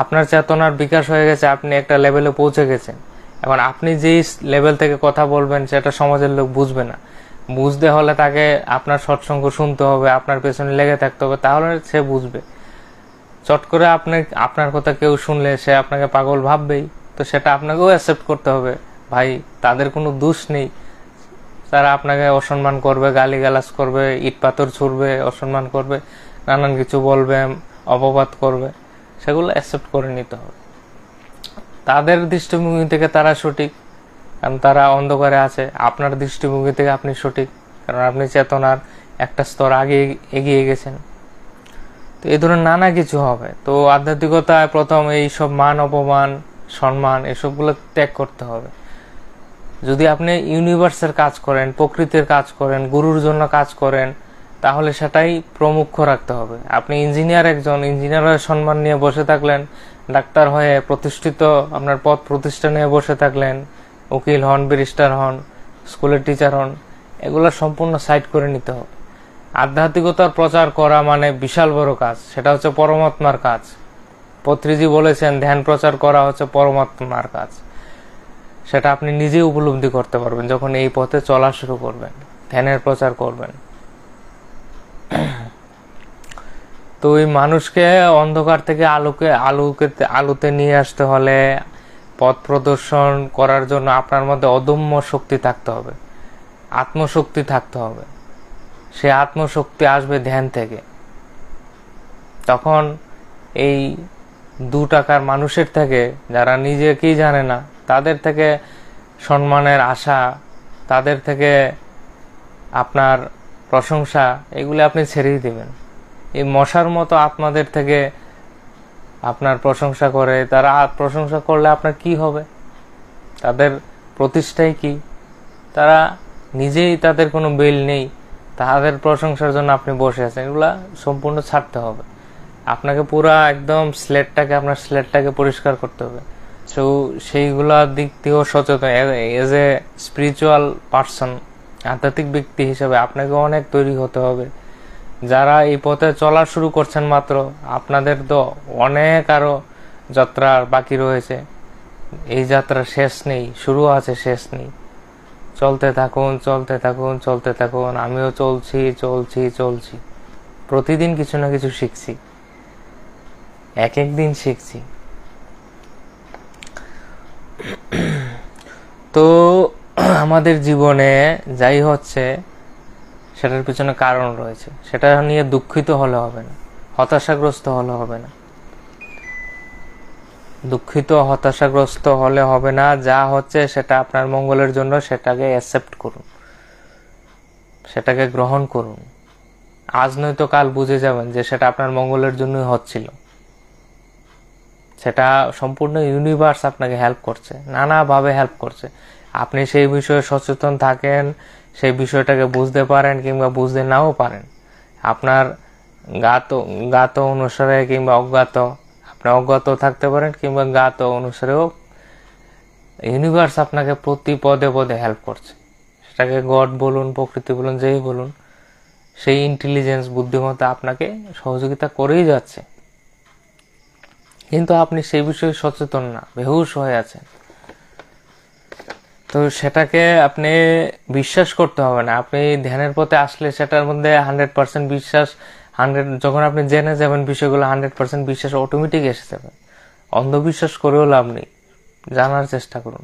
আপনার চেতনার বিকাশ হয়ে গেছে, আপনি একটা লেভেলে পৌঁছে গেছেন। এখন আপনি যেই লেভেল থেকে কথা বলবেন সেটা সমাজের লোক বুঝবে না। বুঝতে হলে তাকে আপনার সৎসঙ্গ শুনতে হবে, আপনার পেছনে লেগে থাকতে হবে, তাহলে সে বুঝবে। চট করে আপনার কথা কেউ শুনলে সে আপনাকে পাগল ভাববেই, তো সেটা আপনাকেও অ্যাকসেপ্ট করতে হবে। ভাই, তাদের কোনো দোষ নেই, তারা আপনাকে অসম্মান করবে, গালিগালাজ করবে, ইট পাথর ছুড়বে, অসম্মান করবে, নানান কিছু বলবে, অপবাদ করবে, সেগুলো অ্যাকসেপ্ট করে নিতে হবে। তাদের দৃষ্টিভঙ্গি থেকে তারা সঠিক, কারণ তারা অন্ধকারে আছে। আপনার দৃষ্টিভঙ্গি থেকে আপনি সঠিক, কারণ আপনি চেতনার একটা স্তর আগে এগিয়ে গেছেন। তো এই ধরনের নানা কিছু হবে। তো আধ্যাত্মিকতায় প্রথম এই সব মান অপমান সম্মান এসবগুলো ত্যাগ করতে হবে। যদি আপনি ইউনিভার্সের কাজ করেন, প্রকৃতির কাজ করেন, গুরুর জন্য কাজ করেন, তাহলে সেটাই প্রমুখ্য রাখতে হবে। আপনি ইঞ্জিনিয়ার, একজন ইঞ্জিনিয়ার হয়ে সম্মান নিয়ে বসে থাকলেন, ডাক্তার হয়ে প্রতিষ্ঠিত আপনার পদ প্রতিষ্ঠা নিয়ে বসে থাকলেন, উকিল হন, ব্যারিস্টার হন, স্কুলের টিচার হন, এগুলো সম্পূর্ণ সাইড করে নিতে হবে। আধ্যাত্মিকতার প্রচার করা মানে বিশাল বড় কাজ, সেটা হচ্ছে পরমাত্মার কাজ। পত্রিজি বলেছেন ধ্যান প্রচার করা হচ্ছে পরমাত্মার কাজ। সেটা আপনি নিজেই উপলব্ধি করতে পারবেন যখন এই পথে চলা শুরু করবেন, ধ্যানের প্রচার করবেন। তো ওই মানুষকে অন্ধকার থেকে আলোতে নিয়ে আসতে হলে, পথ প্রদর্শন করার জন্য আপনার মধ্যে অদম্য শক্তি থাকতে হবে, আত্মশক্তি থাকতে হবে। সে আত্মশক্তি আসবে ধ্যান থেকে। তখন এই 2 টাকার মানুষের থেকে, যারা নিজেকেই জানে না, তাদের থেকে সম্মানের আশা, তাদের থেকে আপনার প্রশংসা, এগুলি আপনি ছেড়েই দিবেন। এই মশার মতো আত্মাদের থেকে আপনার প্রশংসা করে, তারা প্রশংসা করলে আপনার কি হবে? তাদের প্রতিষ্ঠাই কি? তারা নিজেই, তাদের কোনো বেল নেই, তাদের প্রশংসার জন্য আপনি বসে আছেন। এগুলা সম্পূর্ণ ছাড়তে হবে। আপনাকে পুরা একদম আপনার স্লেটটাকে পরিষ্কার করতে হবে। সো সেইগুলা দিক থেকেও সচেতন, এজ এ স্পিরিচুয়াল পার্সন, আধ্যাত্মিক ব্যক্তি হিসেবে আপনাকে অনেক তৈরি হতে হবে। যারা এই পথে চলা শুরু করছেন মাত্র, আপনাদের তো অনেক আরো যাত্রা বাকি রয়েছে। এই যাত্রা শেষ নেই, শুরু আছে, শেষ নেই। চলতে থাকুন, চলতে থাকুন, চলতে থাকুন। আমিও চলছি। প্রতিদিন কিছু না কিছু শিখছি, এক দিন শিখছি। তো আমাদের জীবনে যাই হচ্ছে সেটার পিছনে কারণ রয়েছে, সেটা নিয়ে দুঃখিত হলে হবে না, হতাশাগ্রস্ত হলে হবে না। হতাশাগ্রস্ত হলে হবে না। যা হচ্ছে সেটা আপনার মঙ্গলের জন্য, সেটাকে অ্যাকসেপ্ট করুন, সেটাকে গ্রহণ করুন। আজ নয়তো কাল বুঝে যাবেন যে সেটা আপনার মঙ্গলের জন্যই হচ্ছিল। সেটা সম্পূর্ণ ইউনিভার্স আপনাকে হেল্প করছে, নানাভাবে হেল্প করছে। আপনি সেই বিষয়ে সচেতন থাকেন, সেই বিষয়টাকে বুঝতে পারেন কিংবা বুঝতে নাও পারেন। আপনার জ্ঞাত অনুসারে কিংবা অজ্ঞাত আপনি অজ্ঞাত থাকতে পারেন কিংবা জ্ঞাত অনুসারেও ইউনিভার্স আপনাকে প্রতি পদে পদে হেল্প করছে। সেটাকে গড বলুন, প্রকৃতি বলুন, যেই বলুন, সেই ইন্টেলিজেন্স, বুদ্ধিমত্তা আপনাকে সহযোগিতা করেই যাচ্ছে, কিন্তু আপনি সেই বিষয়ে সচেতন না, বেহুশ হয়ে আছেন। তো সেটাকে আপনি বিশ্বাস করতে হবে না। আপনি ধ্যানের পথে আসলে সেটার মধ্যে 100% বিশ্বাস, যখন আপনি জেনে যাবেন বিষয়গুলো, 100% বিশ্বাস অটোমেটিক এসে যাবে। অন্ধবিশ্বাস করেও লাভ নেই, জানার চেষ্টা করুন।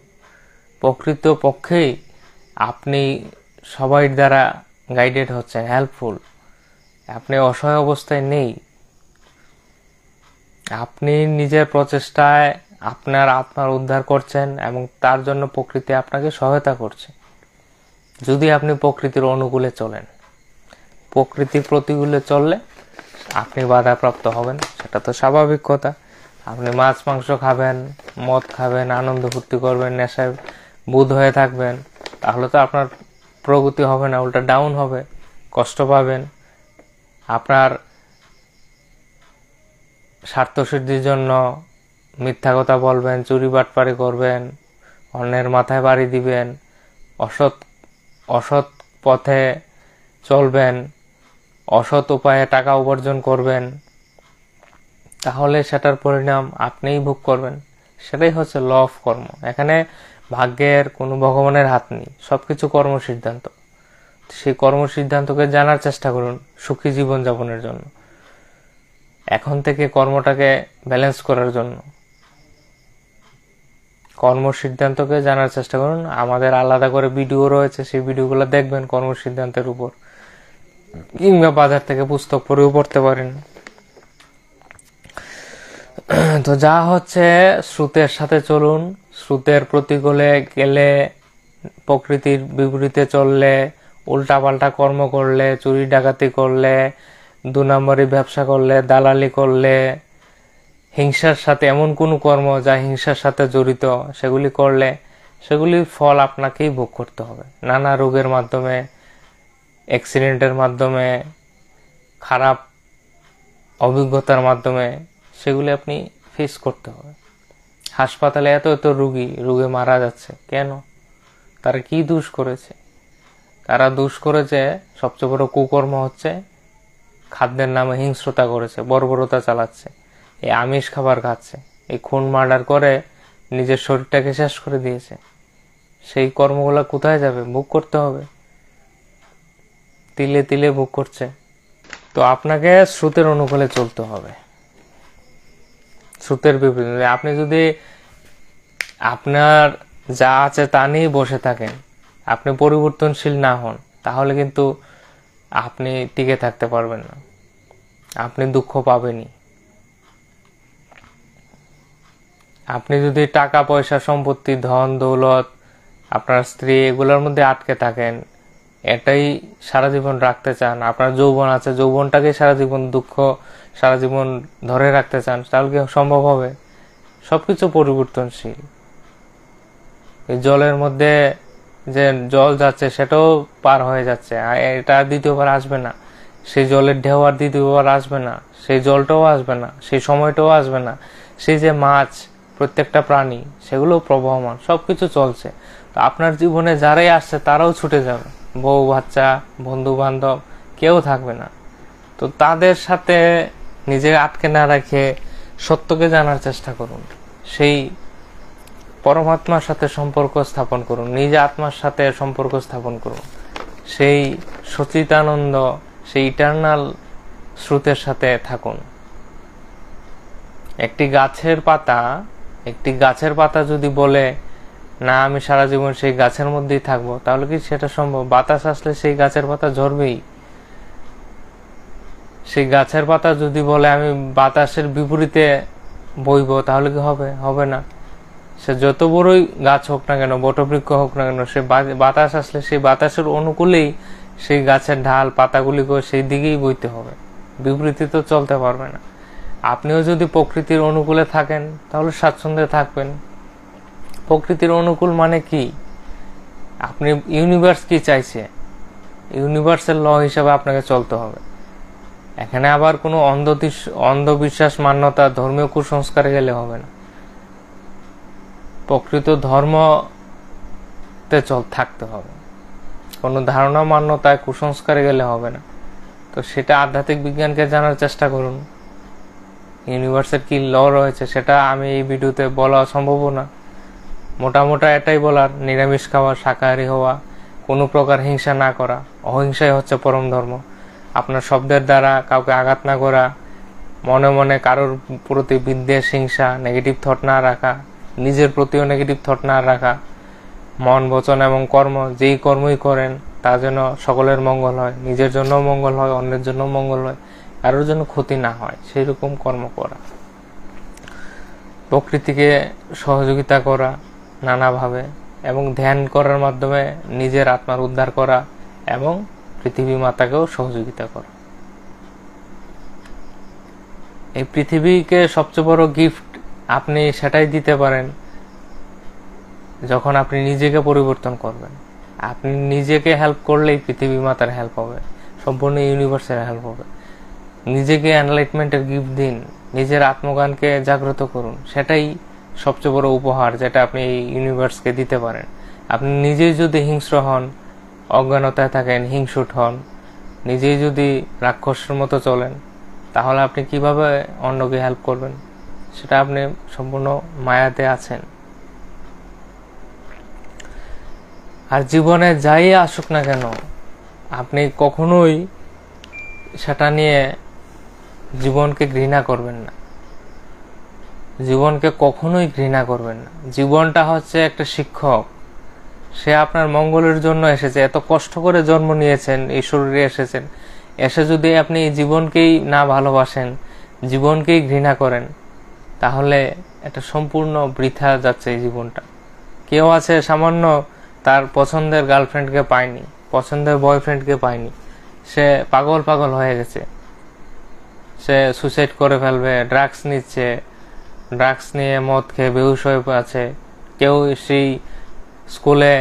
প্রকৃত পক্ষেই আপনি সবাই দ্বারা গাইডেড হচ্ছেন, হেল্পফুল। আপনি অসহায় অবস্থায় নেই। আপনি নিজের প্রচেষ্টায় আপনার আত্মার উদ্ধার করছেন এবং তার জন্য প্রকৃতি আপনাকে সহায়তা করছে, যদি আপনি প্রকৃতির অনুকূলে চলেন। প্রকৃতির প্রতিকূলে চললে আপনি বাধাপ্রাপ্ত হবেন, সেটা তো স্বাভাবিক কথা। আপনি মাছ মাংস খাবেন, মদ খাবেন, আনন্দ ফুর্তি করবেন, নেশায় বুধ হয়ে থাকবেন, তাহলে তো আপনার প্রগতি হবে না, উল্টা ডাউন হবে, কষ্ট পাবেন। আপনার স্বার্থসিদ্ধির জন্য মিথ্যা কথা বলবেন, চুরি বাটপারি করবেন, অন্যের মাথায় বাড়ি দিবেন, অসৎ পথে চলবেন, অসৎ উপায়ে টাকা উপার্জন করবেন, তাহলে সেটার পরিণাম আপনিই ভোগ করবেন। সেটাই হচ্ছে ল অফ কর্ম। এখানে ভাগ্যের কোনো ভগবানের হাত নেই, সবকিছু কর্ম সিদ্ধান্ত। সেই কর্ম সিদ্ধান্তকে জানার চেষ্টা করুন সুখী জীবন যাপনের জন্য, এখন থেকে কর্মটাকে ব্যালেন্স করার জন্য। কর্ম সিদ্ধান্তকে জানার চেষ্টা করুন। আমাদের আলাদা করে ভিডিও রয়েছে, সেই ভিডিওগুলো দেখবেন কর্ম সিদ্ধান্তের উপর, কিংবা বাজার থেকে পুস্তক পড়েও পড়তে পারেন। তো যা হচ্ছে, স্রোতের সাথে চলুন। স্রোতের প্রতিকূলে গেলে, প্রকৃতির বিপরীতে চললে, উল্টাপাল্টা কর্ম করলে, চুরি ডাকাতি করলে, 2 নম্বরই ব্যবসা করলে, দালালি করলে, হিংসার সাথে এমন কোনো কর্ম যা হিংসার সাথে জড়িত, সেগুলি করলে সেগুলির ফল আপনাকেই ভোগ করতে হবে। নানা রোগের মাধ্যমে, অ্যাক্সিডেন্টের মাধ্যমে, খারাপ অভিজ্ঞতার মাধ্যমে সেগুলি আপনি ফেস করতে হবে। হাসপাতালে এত এত রোগে মারা যাচ্ছে কেন? তারা কি দোষ করেছে? তারা দোষ করেছে, সবচেয়ে বড় কুকর্ম হচ্ছে খাদ্যের নামে হিংস্রতা করেছে, বর্বরতা চালাচ্ছে, এই আমিষ খাবার খাচ্ছে, এই খুন মার্ডার করে নিজের শরীরটাকে শেষ করে দিয়েছে। সেই কর্মগুলো কোথায় যাবে? ভোগ করতে হবে, তিলে তিলে ভোগ করছে। তো আপনাকে স্রোতের অনুকূলে চলতে হবে, স্রোতের বিপরীতে। আপনি যদি আপনার যা আছে তা নিয়ে বসে থাকেন, আপনি পরিবর্তনশীল না হন, তাহলে কিন্তু আপনি টিকে থাকতে পারবেন না, আপনি দুঃখ পাবেনই। আপনি যদি টাকা পয়সা, সম্পত্তি, ধন দৌলত, আপনার স্ত্রী, এগুলোর মধ্যে আটকে থাকেন, এটাই সারা জীবন রাখতে চান, আপনার যৌবন আছে, যৌবনটাকে সারা জীবন দুঃখ, সারা জীবন ধরে রাখতে চান, তাহলে কি সম্ভব হবে? সবকিছু পরিবর্তনশীল। এই জলের মধ্যে যে জল যাচ্ছে সেটাও পার হয়ে যাচ্ছে, এটা দ্বিতীয়বার আসবে না। সেই জলের ঢেউ আর দ্বিতীয়বার আসবে না, সেই জলটাও আসবে না, সেই সময়টাও আসবে না। সেই যে মাছ, প্রত্যেকটা প্রাণী, সেগুলো প্রবহমান, সবকিছু চলছে। তো আপনার জীবনে যারাই আসছে তারাও ছুটে যাবে, বউ বাচ্চা, বন্ধু বান্ধব, কেউ থাকবে না। তো তাদের সাথে নিজে আটকে না রেখে সত্যকে জানার চেষ্টা করুন, সেই পরমাত্মার সাথে সম্পর্ক স্থাপন করুন, নিজ আত্মার সাথে সম্পর্ক স্থাপন করুন, সেই সচিতানন্দ, সেই ইটারনাল স্রোতের সাথে থাকুন। একটি গাছের পাতা যদি বলে না আমি সারা জীবন সেই গাছের মধ্যেই থাকবো, তাহলে কি সেটা সম্ভব? বাতাস আসলে সেই গাছের পাতা ঝরবেই। সেই গাছের পাতা যদি বলে আমি বাতাসের বিপরীতে বইব, তাহলে কি হবে? হবে না। সে যত বড়ই গাছ হোক না কেন, বটবৃক্ষ হোক না কেন, সে বাতাস আসলে সেই বাতাসের অনুকূলেই সেই গাছের ঢাল, পাতাগুলিকে সেই দিকেই বইতে হবে, বিপরীতে তো চলতে পারবে না। আপনিও যদি প্রকৃতির অনুকূলে থাকেন তাহলে স্বাচ্ছন্দ্যে থাকবেন। প্রকৃতির অনুকূল মানে কি? আপনি ইউনিভার্স কি চাইছে, ইউনিভার্সের ল হিসাবে আপনাকে চলতে হবে। এখানে আবার কোনো অন্ধবিশ্বাস, মান্যতা, ধর্মীয় কুসংস্কারে গেলে হবে না। প্রকৃত ধর্মতে থাকতে হবে। কোনো ধারণা, মান্যতায়, কুসংস্কারে গেলে হবে না। তো সেটা আধ্যাত্মিক বিজ্ঞানকে জানার চেষ্টা করুন। ইউনিভার্সের কি ল রয়েছে সেটা আমি এই ভিডিওতে বলা সম্ভব না। মোটামোটা এটাই বলার, নিরামিষ খাওয়া, শাকাহারী হওয়া, কোনো প্রকার হিংসা না করা, অহিংসাই হচ্ছে পরম ধর্ম। আপনার শব্দের দ্বারা কাউকে আঘাত না করা, মনে মনে কারোর প্রতি বিদ্বেষ, হিংসা, নেগেটিভ থট না রাখা, নিজের প্রতিও নেগেটিভ থট না রাখা, মন, বচন এবং কর্ম, যেই কর্মই করেন তা যেন সকলের মঙ্গল হয়, নিজের জন্য মঙ্গল হয়, অন্যের জন্য মঙ্গল হয়, কারোর জন্য ক্ষতি না হয়, সেই রকম কর্ম করা। প্রকৃতিকে সহযোগিতা করা নানাভাবে, এবং ধ্যান করার মাধ্যমে নিজের আত্মার উদ্ধার করা এবং পৃথিবী মাতাকেও সহযোগিতা করা। এই পৃথিবীকে সবচেয়ে বড় গিফট আপনি সেটাই দিতে পারেন যখন আপনি নিজেকে পরিবর্তন করবেন। আপনি নিজেকে হেল্প করলেই পৃথিবী মাতার হেল্প হবে, সম্পূর্ণ ইউনিভার্সের হেল্প হবে। নিজেকে এনলাইটমেন্টের গিফট দিন, নিজের আত্মজ্ঞানকে জাগ্রত করুন। সেটাই সবচেয়ে বড় উপহার যেটা আপনি এই ইউনিভার্সকে দিতে পারেন। আপনি নিজেই যদি হিংস্র হন, অজ্ঞানতায় থাকেন, হিংসুট হন, নিজেই যদি রাক্ষসের মতো চলেন, তাহলে আপনি কিভাবে অন্যকে হেল্প করবেন? সেটা আপনি সম্পূর্ণ মায়াতে আছেন। আর জীবনে যাই আসুক না কেন, আপনি কখনোই সেটা নিয়ে জীবনকে ঘৃণা করবেন না। জীবনকে কখনোই ঘৃণা করবেন না। জীবনটা হচ্ছে একটা শিক্ষক, সে আপনার মঙ্গলের জন্য এসেছে। এত কষ্ট করে জন্ম নিয়েছেন, এই শরীরে এসেছেন, এসে যদি আপনি এই জীবনকেই না ভালোবাসেন, জীবনকেই ঘৃণা করেন, তাহলে এটা সম্পূর্ণ বৃথা যাচ্ছে এই জীবনটা। কেউ আছে সামান্য তার পছন্দের গার্লফ্রেন্ডকে পায়নি, পছন্দের বয়ফ্রেন্ডকে পায়নি, সে পাগল হয়ে গেছে, সে সুসাইড করে ফেলবে, ড্রাগস নিচ্ছে, ড্রাগস নিয়ে মদ খেয়ে বেহুশ হয়ে আছে। কেউ সেই স্কুলে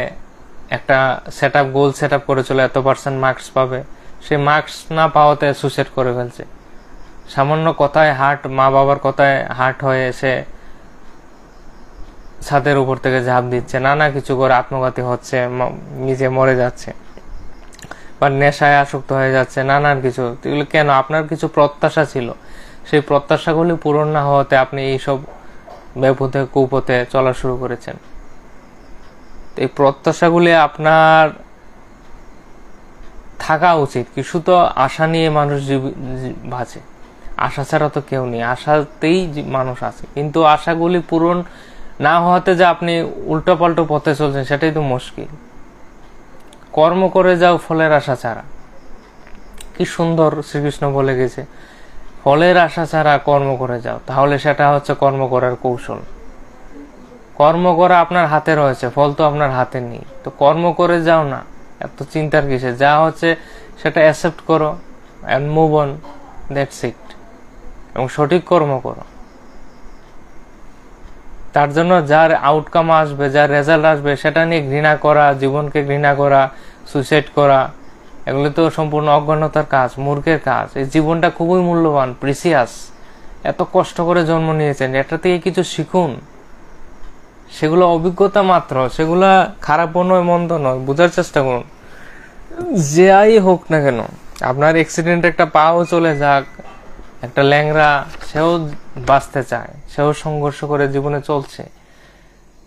একটা গোল সেট আপ করেছিল, এত % মার্কস পাবে, সে মার্কস না পাওয়াতে সুসাইড করে ফেলছে। সামান্য কথায় মা বাবার কথায় হার্ট হয়ে সে ছাদের উপর থেকে ঝাঁপ দিচ্ছে, নানা কিছু করে আত্মঘাতী হচ্ছে, নিজে মরে যাচ্ছে, বা নেশায় আসক্ত হয়ে যাচ্ছে, নানান কিছু। এগুলো কেন? আপনার কিছু প্রত্যাশা ছিল, সেই প্রত্যাশাগুলি পূরণ না হওয়াতে আপনি এইসব বেপথে কুপথে চলা শুরু করেছেন। এই প্রত্যাশাগুলি আপনার থাকা উচিত। কিছু তো আশা নিয়ে মানুষ বাঁচে, আশা ছাড়া তো কেউ নেই, আশাতেই মানুষ আছে। কিন্তু আশাগুলি পূরণ না হওয়াতে যে আপনি উল্টোপাল্টো পথে চলছেন, সেটাই তো মুশকিল। কর্ম করে যাও ফলের আশা ছাড়া, কি সুন্দর শ্রীকৃষ্ণ বলে গেছে, ফলের আশা ছাড়া কর্ম করে যাও, তাহলে সেটা হচ্ছে কর্ম করার কৌশল। কর্ম করা আপনার হাতে রয়েছে, ফল তো আপনার হাতে নেই, তো কর্ম করে যাও না, এত চিন্তার কিসে? যা হচ্ছে সেটা অ্যাকসেপ্ট করো and move on, that's it. এবং সঠিক কর্ম করো। তার জন্য যার আউটকাম আসবে, যার রেজাল্ট আসবে, সেটা নিয়ে ঘৃণা করা, জীবনকে ঘৃণা করা, সুইসাইড করা, এগুলো তো সম্পূর্ণ অজ্ঞানতার কাজ, মূর্খের কাজ। এই জীবনটা খুবই মূল্যবান, প্রিসিয়াস। এত কষ্ট করে জন্ম নিয়েছেন, এটা থেকে কিছু শিখুন। সেগুলো অভিজ্ঞতা মাত্র, সেগুলা খারাপ নয়, মন্দ নয়, বোঝার চেষ্টা করুন। যাই হোক না কেন, আপনার অ্যাক্সিডেন্ট একটা পাও চলে যাক, একটা ল্যাংড়া, সেও বাঁচতে চায়, সেও সংঘর্ষ করে জীবনে চলছে,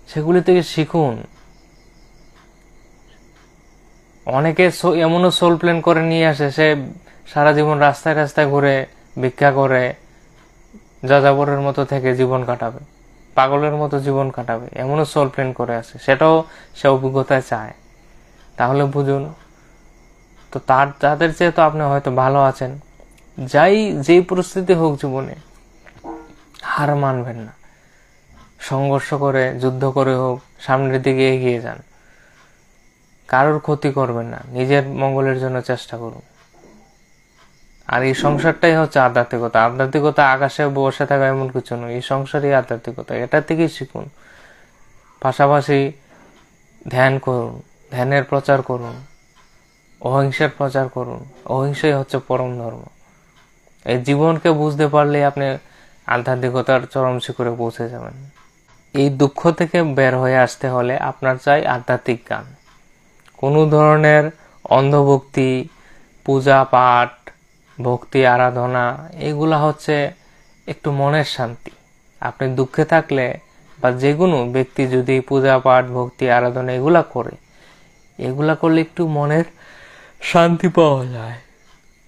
সেগুলি থেকে শিখুন। অনেকে এমনও সোল প্ল্যান করে নিয়ে আসে, সে সারা জীবন রাস্তায় রাস্তায় ঘুরে ভিক্ষা করে যাযাবরের মতো থেকে জীবন কাটাবে, পাগলের মতো জীবন কাটাবে, এমনও সোল প্ল্যান করে আসে, সেটাও সে অভিজ্ঞতায় চায়। তাহলে বুঝুন তো, তাদের চেয়ে তো আপনি হয়তো ভালো আছেন। যেই পরিস্থিতি হোক জীবনে, হার মানবেন না, সংঘর্ষ করে, যুদ্ধ করে হোক, সামনের দিকে এগিয়ে যান। কারোর ক্ষতি করবেন না, নিজের মঙ্গলের জন্য চেষ্টা করুন। আর এই সংসারটাই হচ্ছে আধ্যাত্মিকতা। আধ্যাত্মিকতা আকাশে বসে থাকা এমন কিছু নয়, এই সংসারই আধ্যাত্মিকতা। এটা থেকেই শিখুন। পাশাপাশি ধ্যান করুন, ধ্যানের প্রচার করুন, অহিংসার প্রচার করুন। অহিংসাই হচ্ছে পরম ধর্ম। এই জীবনকে বুঝতে পারলে আপনি আধ্যাত্মিকতার চরম শিখরে পৌঁছে যাবেন। এই দুঃখ থেকে বের হয়ে আসতে হলে আপনার চাই আধ্যাত্মিক জ্ঞান। কোনো ধরনের অন্ধভক্তি, পূজা পাঠ, ভক্তি আরাধনা এগুলা হচ্ছে একটু মনের শান্তি। আপনি দুঃখে থাকলে বা যে কোনো ব্যক্তি যদি পূজা পাঠ, ভক্তি আরাধনা এগুলা করলে একটু মনের শান্তি পাওয়া যায়।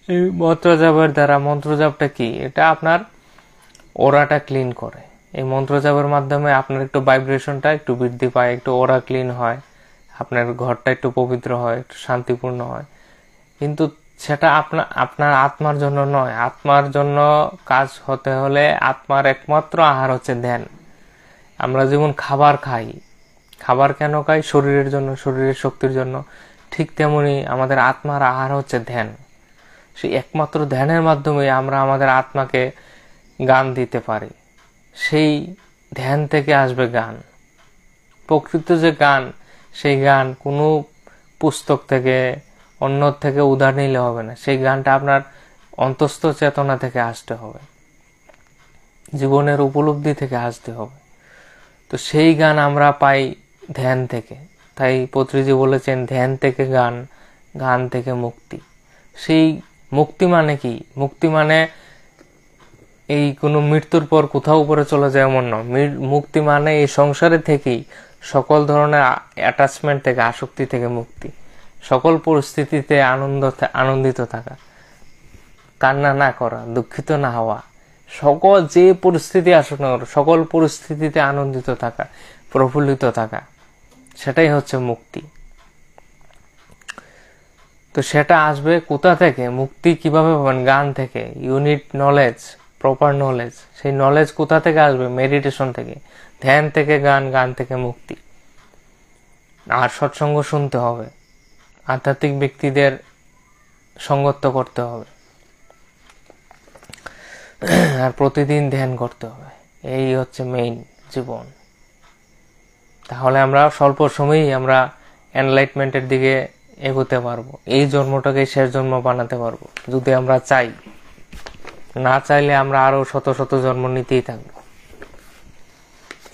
এই মন্ত্রজাপের দ্বারা, মন্ত্রজাপটা কি? এটা আপনার ওরাটা ক্লিন করে। এই মন্ত্রজাপের মাধ্যমে আপনার একটু ভাইব্রেশনটা একটু বৃদ্ধি পায়, একটু ওরা ক্লিন হয়, আপনার ঘরটা একটু পবিত্র হয়, একটু শান্তিপূর্ণ হয়। কিন্তু সেটা আপনার আত্মার জন্য নয়। আত্মার জন্য কাজ হতে হলে আত্মার একমাত্র আহার হচ্ছে ধ্যান। আমরা যেমন খাবার খাই, খাবার কেন খাই? শরীরের জন্য, শরীরের শক্তির জন্য। ঠিক তেমনি আমাদের আত্মার আহার হচ্ছে ধ্যান। সেই একমাত্র ধ্যানের মাধ্যমে আমরা আমাদের আত্মাকে গান দিতে পারি। সেই ধ্যান থেকে আসবে গান। প্রকৃত যে গান, সেই গান কোনো পুস্তক থেকে, অন্য থেকে উধার নিলে হবে না। সেই গানটা আপনার অন্তস্থ চেতনা থেকে আসতে হবে, জীবনের উপলব্ধি থেকে আসতে হবে। তো সেই গান আমরা পাই ধ্যান থেকে। তাই পত্রিজি বলেছেন, ধ্যান থেকে গান, গান থেকে মুক্তি। সেই মুক্তি মানে কি? মুক্তি মানে এই কোনো মৃত্যুর পর কোথাও উপরে চলে যায় এমন নয়। মুক্তি মানে এই সংসারে থেকেই সকল ধরনের অ্যাটাচমেন্ট থেকে, আসক্তি থেকে মুক্তি। সকল পরিস্থিতিতে আনন্দিত থাকা, কান্না না করা, দুঃখিত না হওয়া, সকল যে পরিস্থিতি আসুক না করো, সকল পরিস্থিতিতে আনন্দিত থাকা, প্রফুল্লিত থাকা, সেটাই হচ্ছে মুক্তি। তো সেটা আসবে কোথা থেকে? মুক্তি কিভাবে পাবেন? গান থেকে। Unit knowledge, proper knowledge. সেই নলেজ কোথা থেকে আসবে? মেডিটেশন থেকে, ধ্যান থেকে গান, গান থেকে মুক্তি। আর সৎসঙ্গ শুনতে হবে, আধ্যাত্মিক ব্যক্তিদের সঙ্গত্ব করতে হবে, আর প্রতিদিন ধ্যান করতে হবে। এই হচ্ছে মেইন জীবন। তাহলে আমরা স্বল্প সময়েই আমরা এনলাইটমেন্টের দিকে এগোতে পারবো। এই জন্মটাকে শেষ জন্ম বানাতে পারবো যদি আমরা চাই। না চাইলে আমরা আরো শত শত জন্ম নিতেই থাকবো।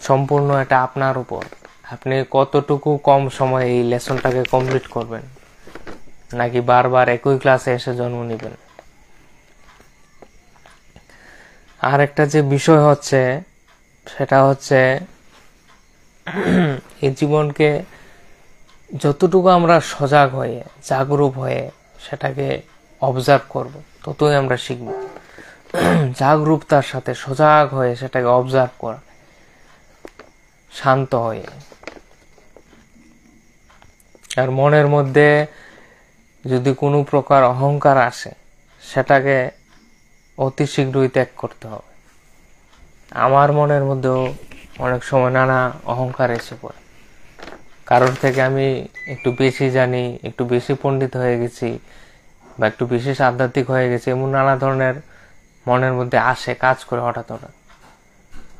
সম্পূর্ণ এটা আপনার উপর। আপনি কতটুকু কম সময়ে এই লেসনটাকে কমপ্লিট করবেন, নাকি বারবার একই ক্লাসে এসে জন্ম নেবেন। আর একটা যে বিষয় হচ্ছে, সেটা হচ্ছে এই জীবনকে যতটুকু আমরা সজাগ হয়ে, জাগরূক হয়ে সেটাকে অবজার্ভ করব, ততই আমরা শিখব। জাগরূকতার সাথে সজাগ হয়ে সেটাকে অবজার্ভ করা, শান্ত হয়ে। আর মনের মধ্যে যদি কোনো প্রকার অহংকার আসে, সেটাকে অতি শীঘ্রই ত্যাগ করতে হবে। আমার মনের মধ্যেও অনেক সময় নানা অহংকার এসে পড়ে। কারোর থেকে আমি একটু বেশি জানি, একটু বেশি পণ্ডিত হয়ে গেছি, বা একটু বিশেষ আধ্যাত্মিক হয়ে গেছি, এমন নানা ধরনের মনের মধ্যে আসে, কাজ করে হঠাৎ হঠাৎ।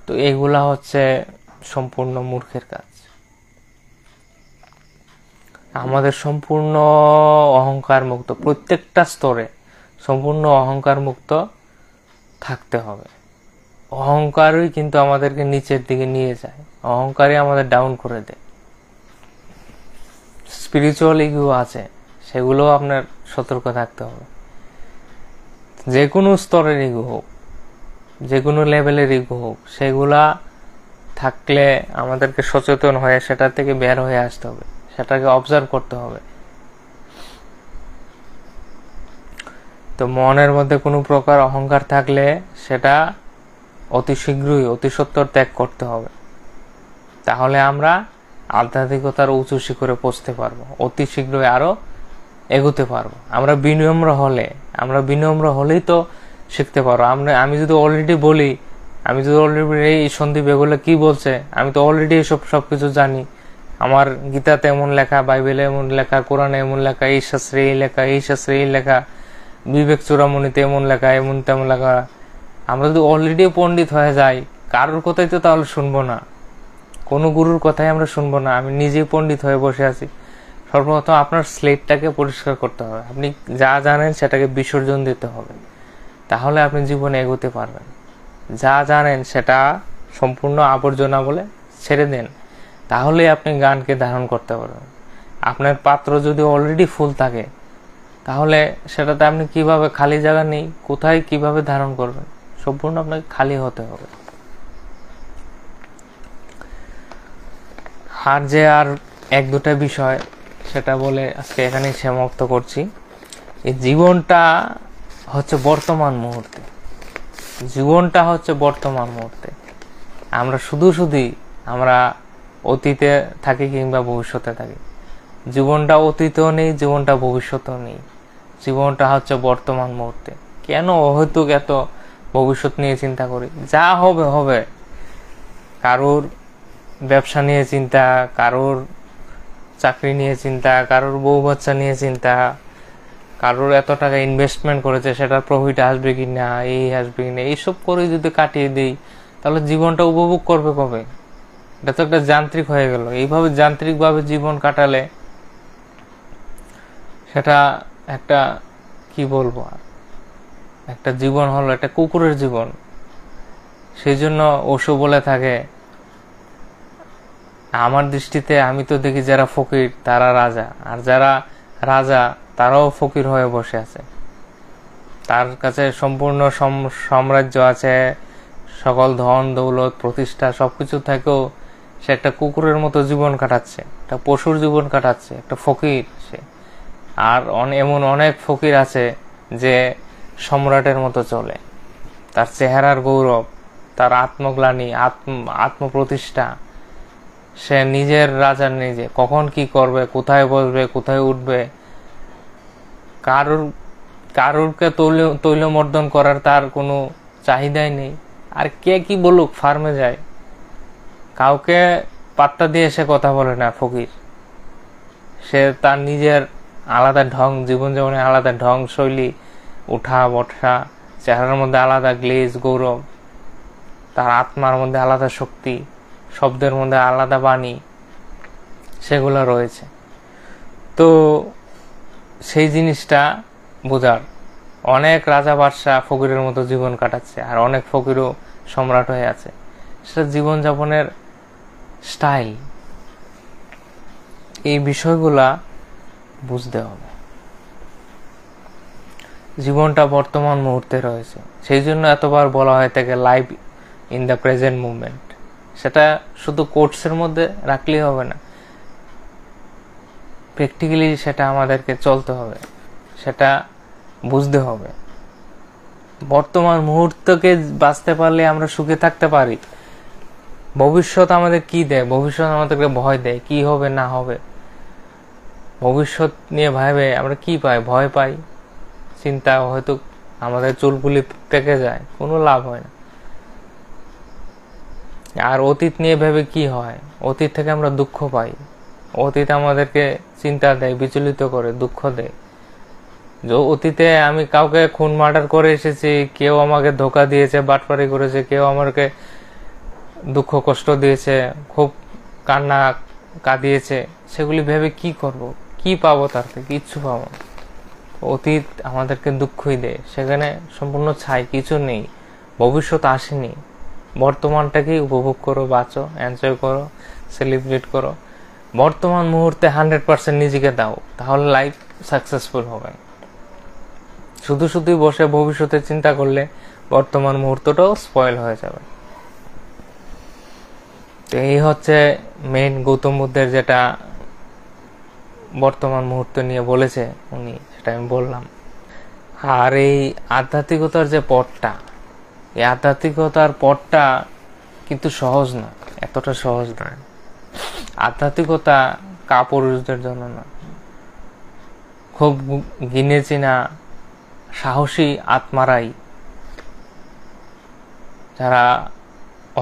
তো এইগুলা হচ্ছে সম্পূর্ণ মূর্খের কাজ। আমাদের সম্পূর্ণ অহংকার মুক্ত, প্রত্যেকটা স্তরে সম্পূর্ণ অহংকার মুক্ত থাকতে হবে। অহংকারই কিন্তু আমাদেরকে নিচের দিকে নিয়ে যায়, অহংকারই আমাদের ডাউন করে দেয়। স্পিরিচুয়াল ইগো আছে, সেগুলো আপনার সতর্ক থাকতে হবে। যে কোনো স্তরের ইগো হোক, যে কোনো লেভেলের ইগো হোক, সেগুলা থাকলে আমাদেরকে সচেতন হয়ে সেটা থেকে বের হয়ে আসতে হবে, সেটাকে অবজার্ভ করতে হবে। তো মনের মধ্যে কোনো প্রকার অহংকার থাকলে সেটা অতি শীঘ্রই, অতি সত্বর ত্যাগ করতে হবে। তাহলে আমরা আধ্যাত্মিকতার উঁচু শিখরে পৌঁছতে পারবো, অতি শীঘ্রই আরো এগোতে পারবো। আমরা বিনম্র হলেই তো শিখতে পারবো। আমি যদি অলরেডি বলি, এই সন্দীপ এগুলো কি বলছে, আমি তো অলরেডি সবকিছু জানি। আমার গীতাতে এমন লেখা, বাইবেলে এমন লেখা, কোরআনে এমন লেখা, এই শাস্ত্রে এই লেখা, এই শাস্ত্রে এই লেখা, বিবেক চূড়ামণিতে এমন লেখা, এমন তেমন লেখা। আমরা যদি অলরেডি পণ্ডিত হয়ে যাই, কারোর কথাই তো তাহলে শুনবো না, কোনো গুরুর কথাই আমরা শুনবো না। আমি নিজেই পণ্ডিত হয়ে বসে আছি। সর্বপ্রথম আপনার স্লেটটাকে পরিষ্কার করতে হবে। আপনি যা জানেন সেটাকে বিসর্জন দিতে হবে। তাহলে আপনি জীবনে এগোতে পারবেন। যা জানেন সেটা সম্পূর্ণ আবর্জনা বলে ছেড়ে দেন, তাহলে আপনি জ্ঞানকে ধারণ করতে পারবেন। আপনার পাত্র যদি অলরেডি ফুল থাকে, তাহলে সেটাতে আপনি কিভাবে, খালি জায়গা নেই, কোথায় কিভাবে ধারণ করবেন? সম্পূর্ণ আপনাকে খালি হতে হবে। আর যে আর এক দুটা বিষয় সেটা বলে আজকে এখানেই সমাপ্ত করছি। এই জীবনটা হচ্ছে বর্তমান মুহূর্তে, জীবনটা হচ্ছে বর্তমান মুহূর্তে। আমরা শুধুই আমরা অতীতে থাকি কিংবা ভবিষ্যতে থাকি। জীবনটা অতীতেও নেই, জীবনটা ভবিষ্যতেও নেই, জীবনটা হচ্ছে বর্তমান মুহূর্তে। কেন অহেতুক এত ভবিষ্যৎ নিয়ে চিন্তা করি? যা হবে হবে। কারোর ব্যবসা নিয়ে চিন্তা, কারোর চাকরি নিয়ে চিন্তা, কারোর বউ বাচ্চা নিয়ে চিন্তা, কারোর এত টাকা ইনভেস্টমেন্ট করেছে সেটার প্রফিট আসবে কি না, এই আসবে কি না, এইসব করে যদি কাটিয়ে দিই, তাহলে জীবনটা উপভোগ করবে কবে? এটা তো একটা যান্ত্রিক হয়ে গেল। এইভাবে যান্ত্রিকভাবে জীবন কাটালে সেটা একটা, কি বলবো, একটা জীবন হলো একটা কুকুরের জীবন। সেই জন্য ওশো বলে থাকে, আমার দৃষ্টিতে আমি তো দেখি যারা ফকির তারা রাজা, আর যারা রাজা তারাও ফকির হয়ে বসে আছে। তার কাছে সম্পূর্ণ সাম্রাজ্য আছে, সকল ধন দৌলত প্রতিষ্ঠা সবকিছু থেকেও সে একটা কুকুরের মতো জীবন কাটাচ্ছে, একটা পশুর জীবন কাটাচ্ছে, একটা ফকির সে। আর এমন অনেক ফকির আছে যে সম্রাটের মতো চলে, তার চেহারার গৌরব, তার আত্মগ্লানি, আত্মপ্রতিষ্ঠা, সে নিজের রাজার নিজে, কখন কি করবে, কোথায় বসবে, কোথায় উঠবে, কারুরকে তৈলমর্দন করার তার কোনো চাহিদাই নেই। আর কে কি বলুক, ফার্মে যায়, কাউকে পাত্তা দিয়ে সে কথা বলে না। ফকির সে তার নিজের আলাদা ঢং, জীবনযাপনের আলাদা ঢং শৈলী, উঠা বসা, চেহারার মধ্যে আলাদা গ্লেজ গৌরব, তার আত্মার মধ্যে আলাদা শক্তি, শব্দের মধ্যে আলাদা বাণী, সেগুলো রয়েছে। তো সেই জিনিসটা বোঝার, অনেক রাজা বাদশাহ ফকিরের মতো জীবন কাটাচ্ছে, আর অনেক ফকিরও সম্রাট হয়ে আছে। সেটা জীবনযাপনের স্টাইল। এই বিষয়গুলা বুঝতে হবে। জীবনটা বর্তমান মুহূর্তে রয়েছে, সেই জন্য এতবার বলা হয় থাকে live in the present movement. সেটা শুধু কোর্সের মধ্যে রাখলেই হবে না, প্র্যাকটিক্যালি সেটা আমাদেরকে চলতে হবে, সেটা বুঝতে হবে। বর্তমান মুহূর্তকে বাঁচতে পারলে আমরা সুখে থাকতে পারি। ভবিষ্যৎ আমাদের কি দেয়? ভবিষ্যৎ আমাদেরকে ভয় দেয়, কি হবে না হবে। ভবিষ্যৎ নিয়ে ভাবে আমরা কি পাই? ভয় পাই, চিন্তা, হয়তো আমাদের চুলগুলি পেকে যায়, কোনো লাভ হয় না। আর অতীত নিয়ে ভেবে কি হয়? অতীত থেকে আমরা দুঃখ পাই। অতীত আমাদেরকে চিন্তা দেয়, বিচলিত করে, দুঃখ দেয়। যে অতীতে আমি কাউকে খুন মার্ডার করে এসেছি, কেউ আমাকে ধোকা দিয়েছে, বাটপারি করেছে, কেউ আমাকে দুঃখ কষ্ট দিয়েছে, খুব কান্না কাঁদিয়েছে, সেগুলি ভেবে কি করব? কি পাবো তার থেকে? কিচ্ছু পাবো না। অতীত আমাদেরকে দুঃখই দেয়, সেখানে সম্পূর্ণ ছাই, কিছু নেই, ভবিষ্যৎ আসেনি। বর্তমানটাকেই উপভোগ করো, বাঁচো, এনজয় করো, সেলিব্রেট করো। বর্তমান মুহূর্তে 100% নিজেকে দাও, তাহলে লাইফ সাকসেসফুল হবে। শুধুই বসে ভবিষ্যতের চিন্তা করলে বর্তমান মুহূর্তটাও স্পয়েল হয়ে যাবে। তো এই হচ্ছে মেইন গৌতম বুদ্ধের যেটা বর্তমান মুহূর্ত নিয়ে বলেছে উনি, সেটা আমি বললাম। আর এই আধ্যাত্মিকতার যে পথটা, এই আধ্যাত্মিকতার পথটা কিন্তু সহজ না, এতটা সহজ নয়। আধ্যাত্মিকতা কাপুরুষদের জন্য না, খুব গিনে চিনা সাহসী আত্মারাই, যারা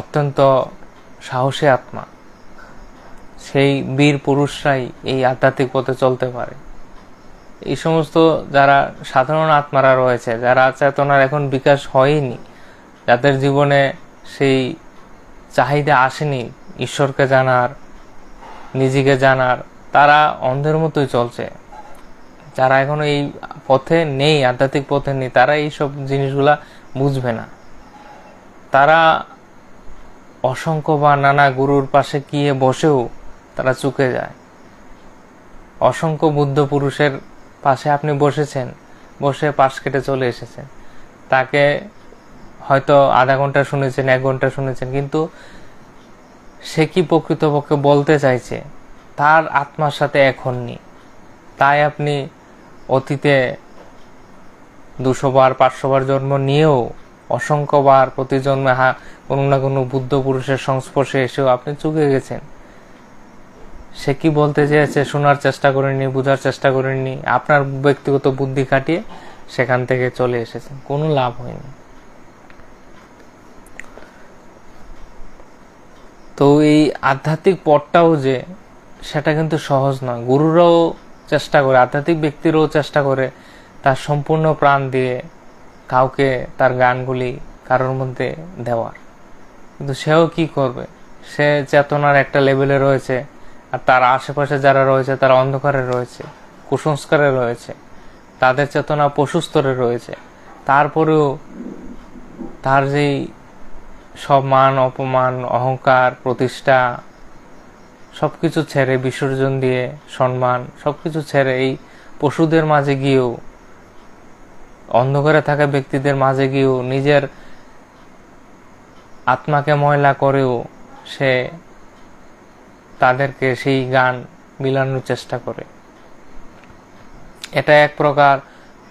অত্যন্ত সাহসী আত্মা, সেই বীর পুরুষরাই এই আধ্যাত্মিক পথে চলতে পারে। এই সমস্ত যারা সাধারণ আত্মারা রয়েছে, যারা চেতনার এখন বিকাশ হয়নি, যাদের জীবনে সেই চাহিদা আসেনি ঈশ্বরকে জানার, নিজেকে জানার, তারা অন্ধের মতোই চলছে। যারা এখনো এই পথে নেই, আধ্যাত্মিক পথে নেই, তারা এইসব জিনিসগুলা বুঝবে না। তারা অসংখ্য বা নানা গুরুর পাশে গিয়ে বসেও তারা চুকে যায়। অসংখ্য বুদ্ধ পুরুষের পাশে আপনি বসেছেন, বসে পাশ কেটে চলে এসেছেন, তাকে হয়তো আধা ঘন্টা শুনেছেন, 1 ঘন্টা শুনেছেন, কিন্তু সে কি প্রকৃতপক্ষে বলতে চাইছে তার আত্মার সাথে এক হননি। তাই আপনি অতীতে 200 বার 500 বার জন্ম নিয়েও, অসংখ্যবার প্রতি জন্মে কোনো না কোনো বুদ্ধ পুরুষের সংস্পর্শে এসেও আপনি চুকে গেছেন। সে কি বলতে চেয়েছে শোনার চেষ্টা করেননি, বোঝার চেষ্টা করেননি, আপনার ব্যক্তিগত বুদ্ধি খাটিয়ে সেখান থেকে চলে এসেছেন, কোনো লাভ হয়নি। তো এই আধ্যাত্মিক পথটাও যে সেটা কিন্তু সহজ নয়। গুরুরাও চেষ্টা করে, আধ্যাত্মিক ব্যক্তিরাও চেষ্টা করে তার সম্পূর্ণ প্রাণ দিয়ে কাউকে তার গানগুলি কারোর মধ্যে দেওয়ার, কিন্তু সেও কি করবে? সে চেতনার একটা লেভেলে রয়েছে, আর তার আশেপাশে যারা রয়েছে তারা অন্ধকারে রয়েছে, কুসংস্কারে রয়েছে, তাদের চেতনা পশু স্তরে রয়েছে। তারপরেও তার যেই সব মান অপমান, অহংকার, প্রতিষ্ঠা সবকিছু ছেড়ে, বিসর্জন দিয়ে সম্মান সবকিছু ছেড়ে এই পশুদের মাঝে গিয়েও, অন্ধকারে থাকা ব্যক্তিদের মাঝে গিয়েও, নিজের আত্মাকে ময়লা করেও সে তাদেরকে সেই গান মিলানোর চেষ্টা করে। এটা এক প্রকার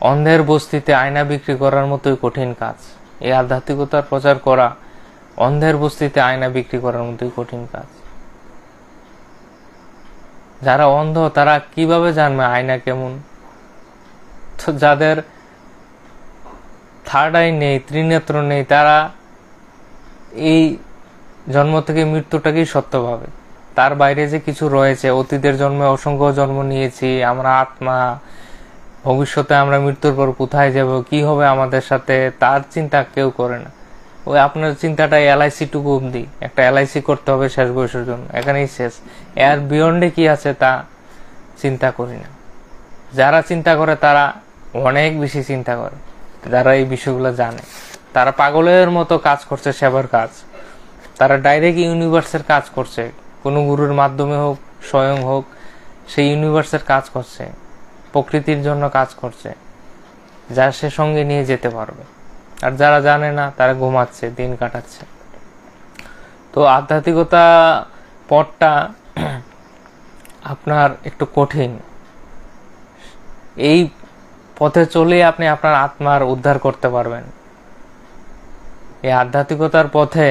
অন্ধের বস্তিতে আয়না বিক্রি করার মতোই কঠিন কাজ। এই আধ্যাত্মিকতার প্রচার করা অন্ধের বস্তিতে আয়না বিক্রি করার মতোই কঠিন কাজ। যারা অন্ধ তারা কিভাবে জানবে আয়না কেমন? তো যাদের থার্ড আই নেই, ত্রিনেত্র নেই, তারা এই জন্ম থেকে মৃত্যুটাকেই সত্য ভাবে। তার বাইরে যে কিছু রয়েছে, অতীতের জন্মে অসংখ্য জন্ম নিয়েছি, আমরা আত্মা, ভবিষ্যতে আমরা মৃত্যুর পর কোথায় যাব, কি হবে আমাদের সাথে, তার চিন্তা কেউ করে না। ওই আপনার চিন্তাটা LIC টুকু অবধি, একটা LIC করতে হবে শেষ বয়সের জন্য, এখানেই শেষ। এর বিয়ন্ডে কি আছে তা চিন্তা করি না। যারা চিন্তা করে তারা অনেক বেশি চিন্তা করে, যারা এই বিষয়গুলো জানে, তারা পাগলের মতো কাজ করছে, সেবার কাজ। তারা ডাইরেক্ট ইউনিভার্সের কাজ করছে, কোনো গুরুর মাধ্যমে হোক, স্বয়ং হোক, সেই ইউনিভার্সের কাজ করছে, প্রকৃতির জন্য কাজ করছে, যা সে সঙ্গে নিয়ে যেতে পারবে। আর যারা জানে না তারা ঘুমাচ্ছে, দিন কাটাচ্ছে। তো আধ্যাত্মিকতা পথটা আপনার একটু কঠিন। এই পথে চলে আপনি আপনার আত্মার উদ্ধার করতে পারবেন। এই আধ্যাত্মিকতার পথে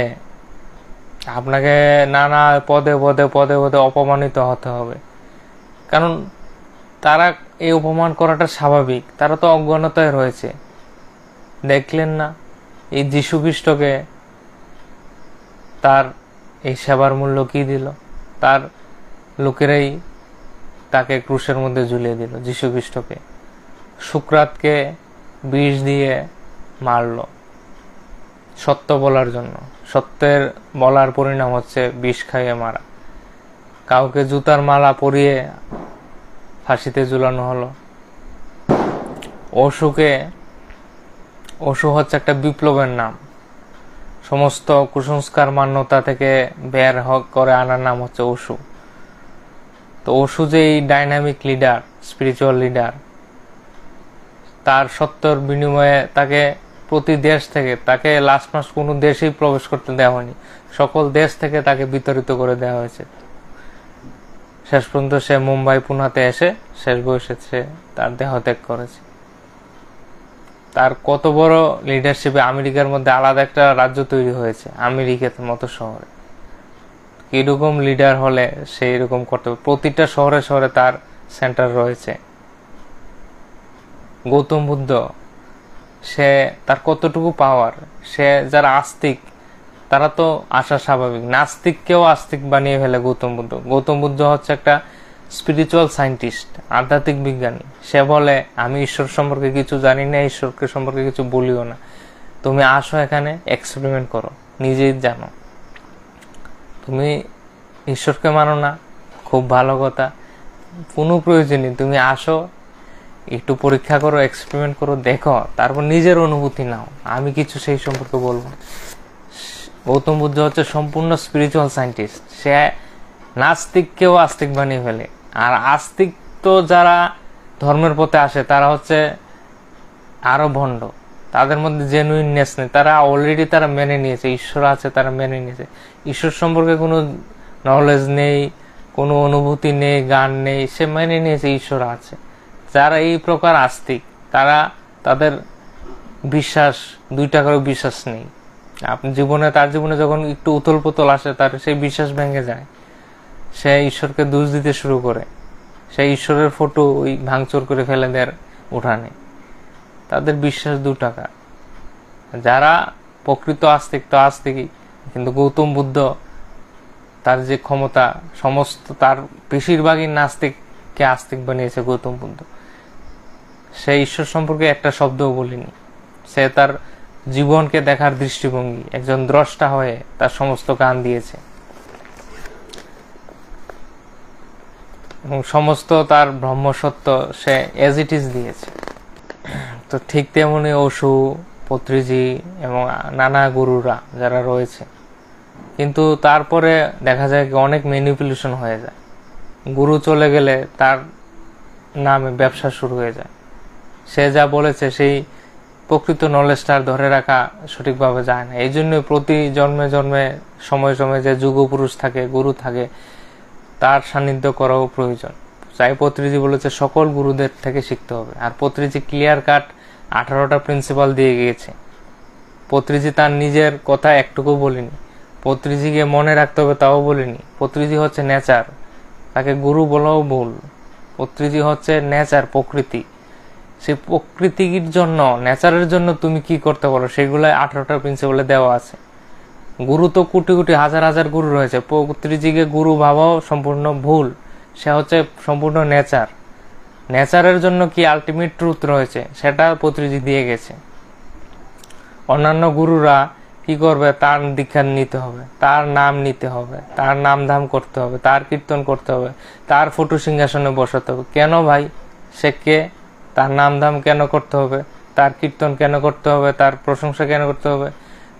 আপনাকে নানা পদে পদে পদে পদে অপমানিত হতে হবে। কারণ তারা এই অপমান করাটা স্বাভাবিক, তারা তো অজ্ঞানতায় রয়েছে। দেখলেন না এই যীশু খ্রিস্টকে তার এই সেবার মূল্য কি দিল? তার লোকেরাই তাকে ক্রুশের মধ্যে ঝুলিয়ে দিল। যীশু খ্রিস্টকে, সুকরাতকে বিষ দিয়ে মারল সত্য বলার জন্য। সত্যের বলার পরিণাম হচ্ছে বিষ খাইয়ে মারা। কাউকে জুতার মালা পরিয়ে ফাঁসিতে ঝুলানো হলো। অসু হচ্ছে একটা বিপ্লবের নাম। সমস্ত কুসংস্কার মান্যতা থেকে বের করে আনার নাম হচ্ছে অসু। তো অসু যে এই ডাইনামিক লিডার, স্পিরিচুয়াল লিডার, তার সত্যের বিনিময়ে তাকে প্রতি দেশ থেকে, তাকে লাস্ট মাস কোনো দেশেই প্রবেশ করতে দেওয়া হয়নি, সকল দেশ থেকে তাকে বিতরিত করে দেওয়া হয়েছে। শেষ পর্যন্ত সে মুম্বাই, পুনাতে এসে শেষ বয়সে সে তার দেহত্যাগ করেছে। তার কত বড় লিডারশিপে আমেরিকার মধ্যে আলাদা একটা রাজ্য তৈরি হয়েছে, আমেরিকার মতো শহরে। কিরকম লিডার হলে সেই রকম করতে হবে। প্রতিটা শহরে শহরে তার সেন্টার রয়েছে। গৌতম বুদ্ধ, সে তার কতটুকু পাওয়ার, সে যারা আস্তিক তারা তো আসা স্বাভাবিক, নাস্তিককেও আস্তিক বানিয়ে ফেলে গৌতম বুদ্ধ। গৌতম বুদ্ধ হচ্ছে একটা স্পিরিচুয়াল সায়েন্টিস্ট, আধ্যাত্মিক বিজ্ঞানী। সে বলে আমি ঈশ্বর সম্পর্কে কিছু জানি না, ঈশ্বরকে সম্পর্কে কিছু বলিও না, তুমি আসো এখানে এক্সপেরিমেন্ট করো, নিজেই জানো। তুমি ঈশ্বরকে মানো না, খুব ভালো কথা, কোনো প্রয়োজন নেই, তুমি আসো একটু পরীক্ষা করো, এক্সপেরিমেন্ট করো, দেখো, তারপর নিজের অনুভূতি নাও। আমি কিছু সেই সম্পর্কে বলবো। গৌতম বুদ্ধ হচ্ছে সম্পূর্ণ স্পিরিচুয়াল সায়েন্টিস্ট। সে নাস্তিককেও আস্তিক বানিয়ে ফেলে। আর আস্তিক তো যারা ধর্মের পথে আসে তারা হচ্ছে আরো ভণ্ড, তাদের মধ্যে জেনুইননেস নেই। তারা অলরেডি তারা মেনে নিয়েছে ঈশ্বর আছে, তারা মেনে নিয়েছে। ঈশ্বর সম্পর্কে কোনো নলেজ নেই, কোনো অনুভূতি নেই, গান নেই, সে মেনে নিয়েছে ঈশ্বর আছে। যারা এই প্রকার আস্তিক তারা, তাদের বিশ্বাস 2 টাকারও বিশ্বাস নেই। আপনি তার জীবনে যখন একটু উথল পুতল আসে, তার সেই বিশ্বাস ভেঙে যায়, সে ঈশ্বরকে দোষ দিতে শুরু করে, সে ঈশ্বরের ফটো ওই ভাঙচুর করে ফেলে দেয় উঠানে। তাদের বিশ্বাস 2 টাকা। যারা প্রকৃত আস্তিক তো আস্তিকই, কিন্তু গৌতম বুদ্ধ তার যে ক্ষমতা, সমস্ত তার বেশিরভাগই নাস্তিককে আস্তিক বানিয়েছে গৌতম বুদ্ধ। সে ঈশ্বর সম্পর্কে একটা শব্দও বলেনি। সে তার জীবনকে দেখার দৃষ্টিভঙ্গি, একজন দ্রষ্টা হয়ে তার সমস্ত গান দিয়েছে এবং সমস্ত তার ব্রহ্মসত্য সে এজ ইট ইজ দিয়েছে। তো ঠিক তেমনি অসু, পত্রিজি এবং নানা গুরুরা যারা রয়েছে, কিন্তু তারপরে দেখা যায় অনেক ম্যানিপুলেশন হয়ে যায়। গুরু চলে গেলে তার নামে ব্যবসা শুরু হয়ে যায়। সে যা বলেছে সেই প্রকৃত নলেজটা ধরে রাখা সঠিকভাবে যায় না। এই জন্যই প্রতি জন্মে জন্মে সময় সময় যে যুগপুরুষ থাকে, গুরু থাকে, তার সান্নিধ্য করাও প্রয়োজন। তাই পত্রিজি বলেছে সকল গুরুদের থেকে শিখতে হবে। আর পত্রিজি ক্লিয়ার কাট 18টা প্রিন্সিপাল দিয়ে গিয়েছে। পত্রিজি তার নিজের কথা একটুকু বলেনি, পত্রিজিকে মনে রাখতে হবে তাও বলেনি। পত্রিজি হচ্ছে নেচার, তাকে গুরু বলাও ভুল। পত্রিজি হচ্ছে নেচার, প্রকৃতি। সেই প্রকৃতির জন্য, নেচারের জন্য তুমি কি করতে পারো সেগুলো 18টা প্রিন্সিপালে দেওয়া আছে। গুরু তো কোটি কোটি হাজার হাজার গুরু রয়েছে, পত্রিজিকে গুরু ভাবাও সম্পূর্ণ ভুল। সে হচ্ছে সম্পূর্ণ নেচার। নেচারের জন্য কি আলটিমেট ট্রুথ রয়েছে সেটা পত্রিজি দিয়ে গেছে। অন্যান্য গুরুরা কি করবে? তার দীক্ষা নিতে হবে, তার নাম নিতে হবে, তার নাম ধাম করতে হবে, তার কীর্তন করতে হবে, তার ফটো সিংহাসনে বসাতে হবে। কেন ভাই? সে কে? তার নাম ধাম কেন করতে হবে? তার কীর্তন কেন করতে হবে? তার প্রশংসা কেন করতে হবে?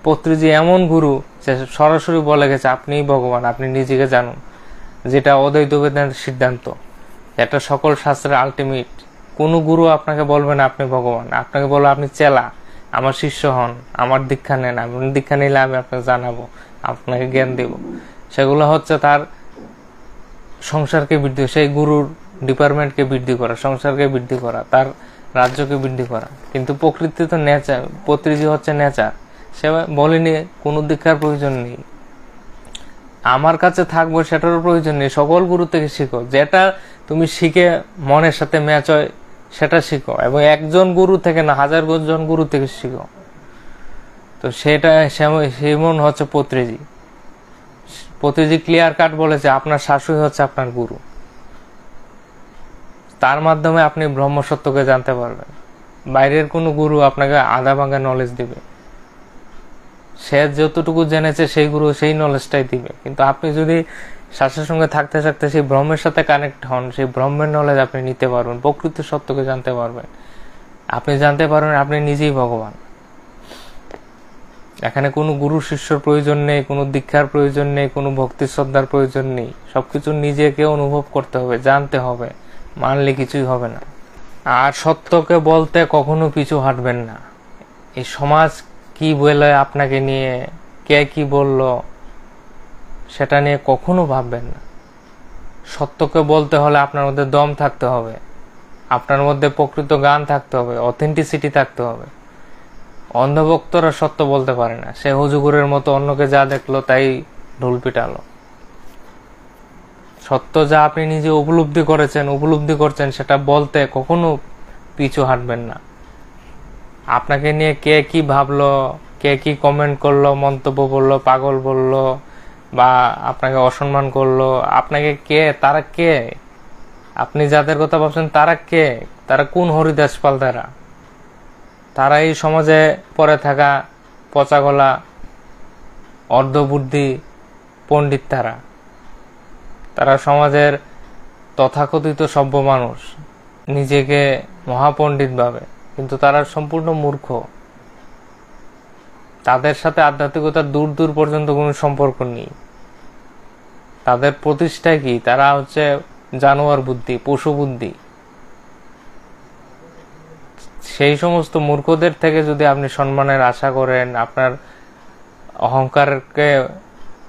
পত্রিজি এমন গুরু যে সরাসরি বলে গেছে আপনিই ভগবান, আপনি নিজেকে জানুন, যেটা অদ্বৈত বেদান্তের সিদ্ধান্ত, এটা সকল শাস্ত্রের আলটিমেট। কোনো গুরু আপনাকে বলবে না আপনি ভগবান, আপনাকে বলবে আপনি চেলা, আমার শিষ্য হন, আমার দীক্ষা নেন। আপনি দীক্ষা নিলে আমি আপনাকে জানাবো, আপনাকে জ্ঞান দেব। সেগুলো হচ্ছে তার সংসারকে বৃদ্ধি, সেই গুরুর ডিপার্টমেন্টকে বৃদ্ধি করা, সংসারকে বৃদ্ধি করা, তার রাজ্যকে বৃদ্ধি করা। কিন্তু প্রকৃতি তো নেচার, পত্রিজি হচ্ছে নেচার। সে বলেনি কোনো দীক্ষার প্রয়োজন নেই, আমার কাছে থাকবো সেটারও প্রয়োজন নেই, সকল গুরু থেকে শিখো। যেটা তুমি শিখে মনের সাথে ম্যাচ হয় সেটা শিখো, এবং একজন গুরু থেকে না, 1000 জন গুরু থেকে শিখো। তো সেটা সেমন হচ্ছে পত্রিজি। পত্রিজি ক্লিয়ার কাট বলেছে আপনার শাশুড়ি হচ্ছে আপনার গুরু, তার মাধ্যমে আপনি ব্রহ্মসত্যকে জানতে পারবেন। বাইরের কোনো গুরু আপনাকে আধা ভাঙা নলেজ দিবে, সে যতটুকু জেনেছে সেই গুরু সেই নলেজটাই দিবে। কিন্তু আপনি যদি শাস্ত্রের সঙ্গে থাকতে থাকতে সেই ব্রহ্মের সাথে কানেক্ট হন, সেই ব্রহ্মের নলেজ আপনি নিতে পারবেন, প্রকৃত সত্যকে জানতে পারবেন। আপনি জানতে পারবেন আপনি নিজেই ভগবান। এখানে কোনো গুরু শিষ্যর প্রয়োজন নেই, কোনো দীক্ষার প্রয়োজন নেই, কোনো ভক্তি শ্রদ্ধার প্রয়োজন নেই। সবকিছু নিজেকে অনুভব করতে হবে, জানতে হবে, মানলে কিছুই হবে না। আর সত্যকে বলতে কখনো পিছু হাঁটবেন না। এই সমাজ কি বলে আপনাকে নিয়ে, কে কি বলল, সেটা নিয়ে কখনো ভাববেন না। সত্যকে বলতে হলে আপনার মধ্যে দম থাকতে হবে, আপনার মধ্যে প্রকৃত গান থাকতে হবে, অথেন্টিসিটি থাকতে হবে। অন্ধভক্তরা সত্য বলতে পারে না, সে হুজুগুরের মতো অন্যকে যা দেখলো তাই ঢোল পিটালো। সত্য যা আপনি নিজে উপলব্ধি করছেন সেটা বলতে কখনো পিছু হাঁটবেন না। আপনাকে নিয়ে কে কি ভাবলো, কে কি কমেন্ট করলো, মন্তব্য বললো, পাগল বললো, বা আপনাকে অসম্মান করলো, আপনাকে কে, তারা কে? আপনি যাদের কথা ভাবছেন তারা কে? তারা কোন হরিদাস পাল? তারা এই সমাজে পড়ে থাকা পচা গলা অর্ধবুদ্ধি পণ্ডিত। তারা সমাজের তথাকথিত সভ্য মানুষ, নিজেকে মহাপণ্ডিত ভাবে, কিন্তু তারা সম্পূর্ণ মূর্খ। তাদের সাথে আধ্যাত্মিকতার দূর দূর পর্যন্ত কোনো সম্পর্ক নেই। তাদের প্রতিষ্ঠায় কি, তারা হচ্ছে জানোয়ার বুদ্ধি, পশু বুদ্ধি। সেই সমস্ত মূর্খদের থেকে যদি আপনি সম্মানের আশা করেন, আপনার অহংকারকে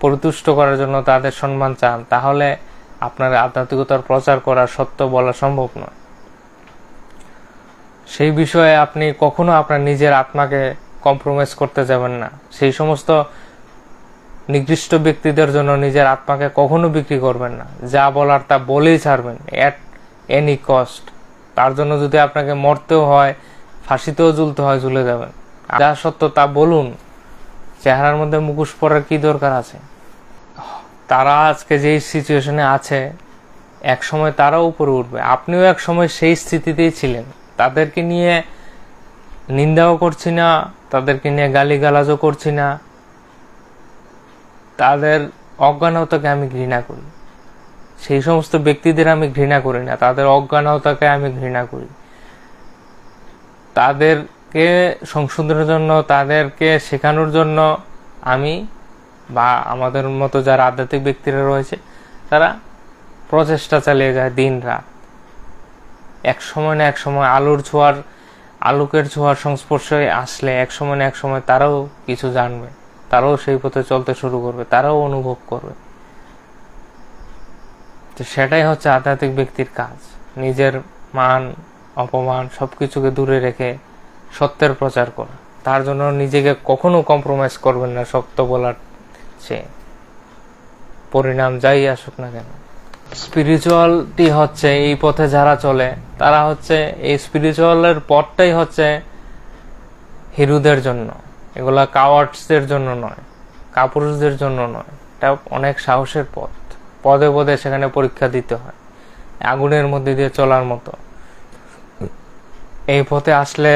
পরিতুষ্ট করার জন্য তাদের সম্মান চান, তাহলে আপনার আধ্যাত্মিকতার প্রচার করা, সত্য বলা সম্ভব নয়। সেই বিষয়ে আপনি কখনো আপনার নিজের আত্মাকে কম্প্রোমাইজ করতে যাবেন না। সেই সমস্ত নিকৃষ্ট ব্যক্তিদের জন্য নিজের আত্মাকে কখনো বিক্রি করবেন না। যা বলার তা বলেই ছাড়বেন, এট এনি কস্ট। তার জন্য যদি আপনাকে মরতেও হয়, ফাঁসিতেও ঝুলতে হয়, ঝুলে যাবেন। যা সত্য তা বলুন। চেহারার মধ্যে মুখোশ পরার কি দরকার আছে? তারা আজকে যেই সিচুয়েশনে আছে, এক সময় তারাও উপরে উঠবে। আপনিও এক সময় সেই স্থিতিতেই ছিলেন। তাদেরকে নিয়ে নিন্দাও করছি না, তাদেরকে নিয়ে গালিগালাজও করছি না। তাদের অজ্ঞানতাকে আমি ঘৃণা করি। সেই সমস্ত ব্যক্তিদের আমি ঘৃণা করি না, তাদের অজ্ঞানতাকে আমি ঘৃণা করি। তাদেরকে সংশোধনের জন্য, তাদেরকে শেখানোর জন্য আমি বা আমাদের মতো যারা আধ্যাত্মিক ব্যক্তিরা রয়েছে, তারা প্রচেষ্টা চালিয়ে যায় দিন রাত। এক সময় না এক সময় আলোকের ছোঁয়ার সংস্পর্শে আসলে এক সময় না এক সময় তারাও কিছু জানবে, তারাও সেই পথে চলতে শুরু করবে, তারাও অনুভব করবে। তো সেটাই হচ্ছে আধ্যাত্মিক ব্যক্তির কাজ, নিজের মান অপমান সবকিছুকে দূরে রেখে সত্যের প্রচার করা। তার জন্য নিজেকে কখনো কম্প্রোমাইজ করবেন না সত্য বলার চেয়ে, পরিণাম যাই আসুক না কেন। স্পিরিচুয়ালিটি হচ্ছে, এই পথে যারা চলে তারা হচ্ছে, এই স্পিরিচুয়ালের পথটাই হচ্ছে হিরুদের জন্য। এগুলা কাওয়ার্ডসদের জন্য নয়, কাপুরুষদের জন্য নয়। এটা অনেক সাহসের পথ। পদে পদে সেখানে পরীক্ষা দিতে হয়, আগুনের মধ্যে দিয়ে চলার মতো। এই পথে আসলে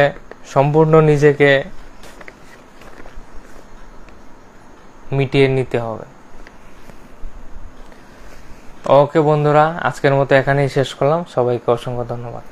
সম্পূর্ণ নিজেকে মিটিয়ে নিতে হবে। ওকে বন্ধুরা, আজকের মতো এখানেই শেষ করলাম। সবাইকে অসংখ্য ধন্যবাদ।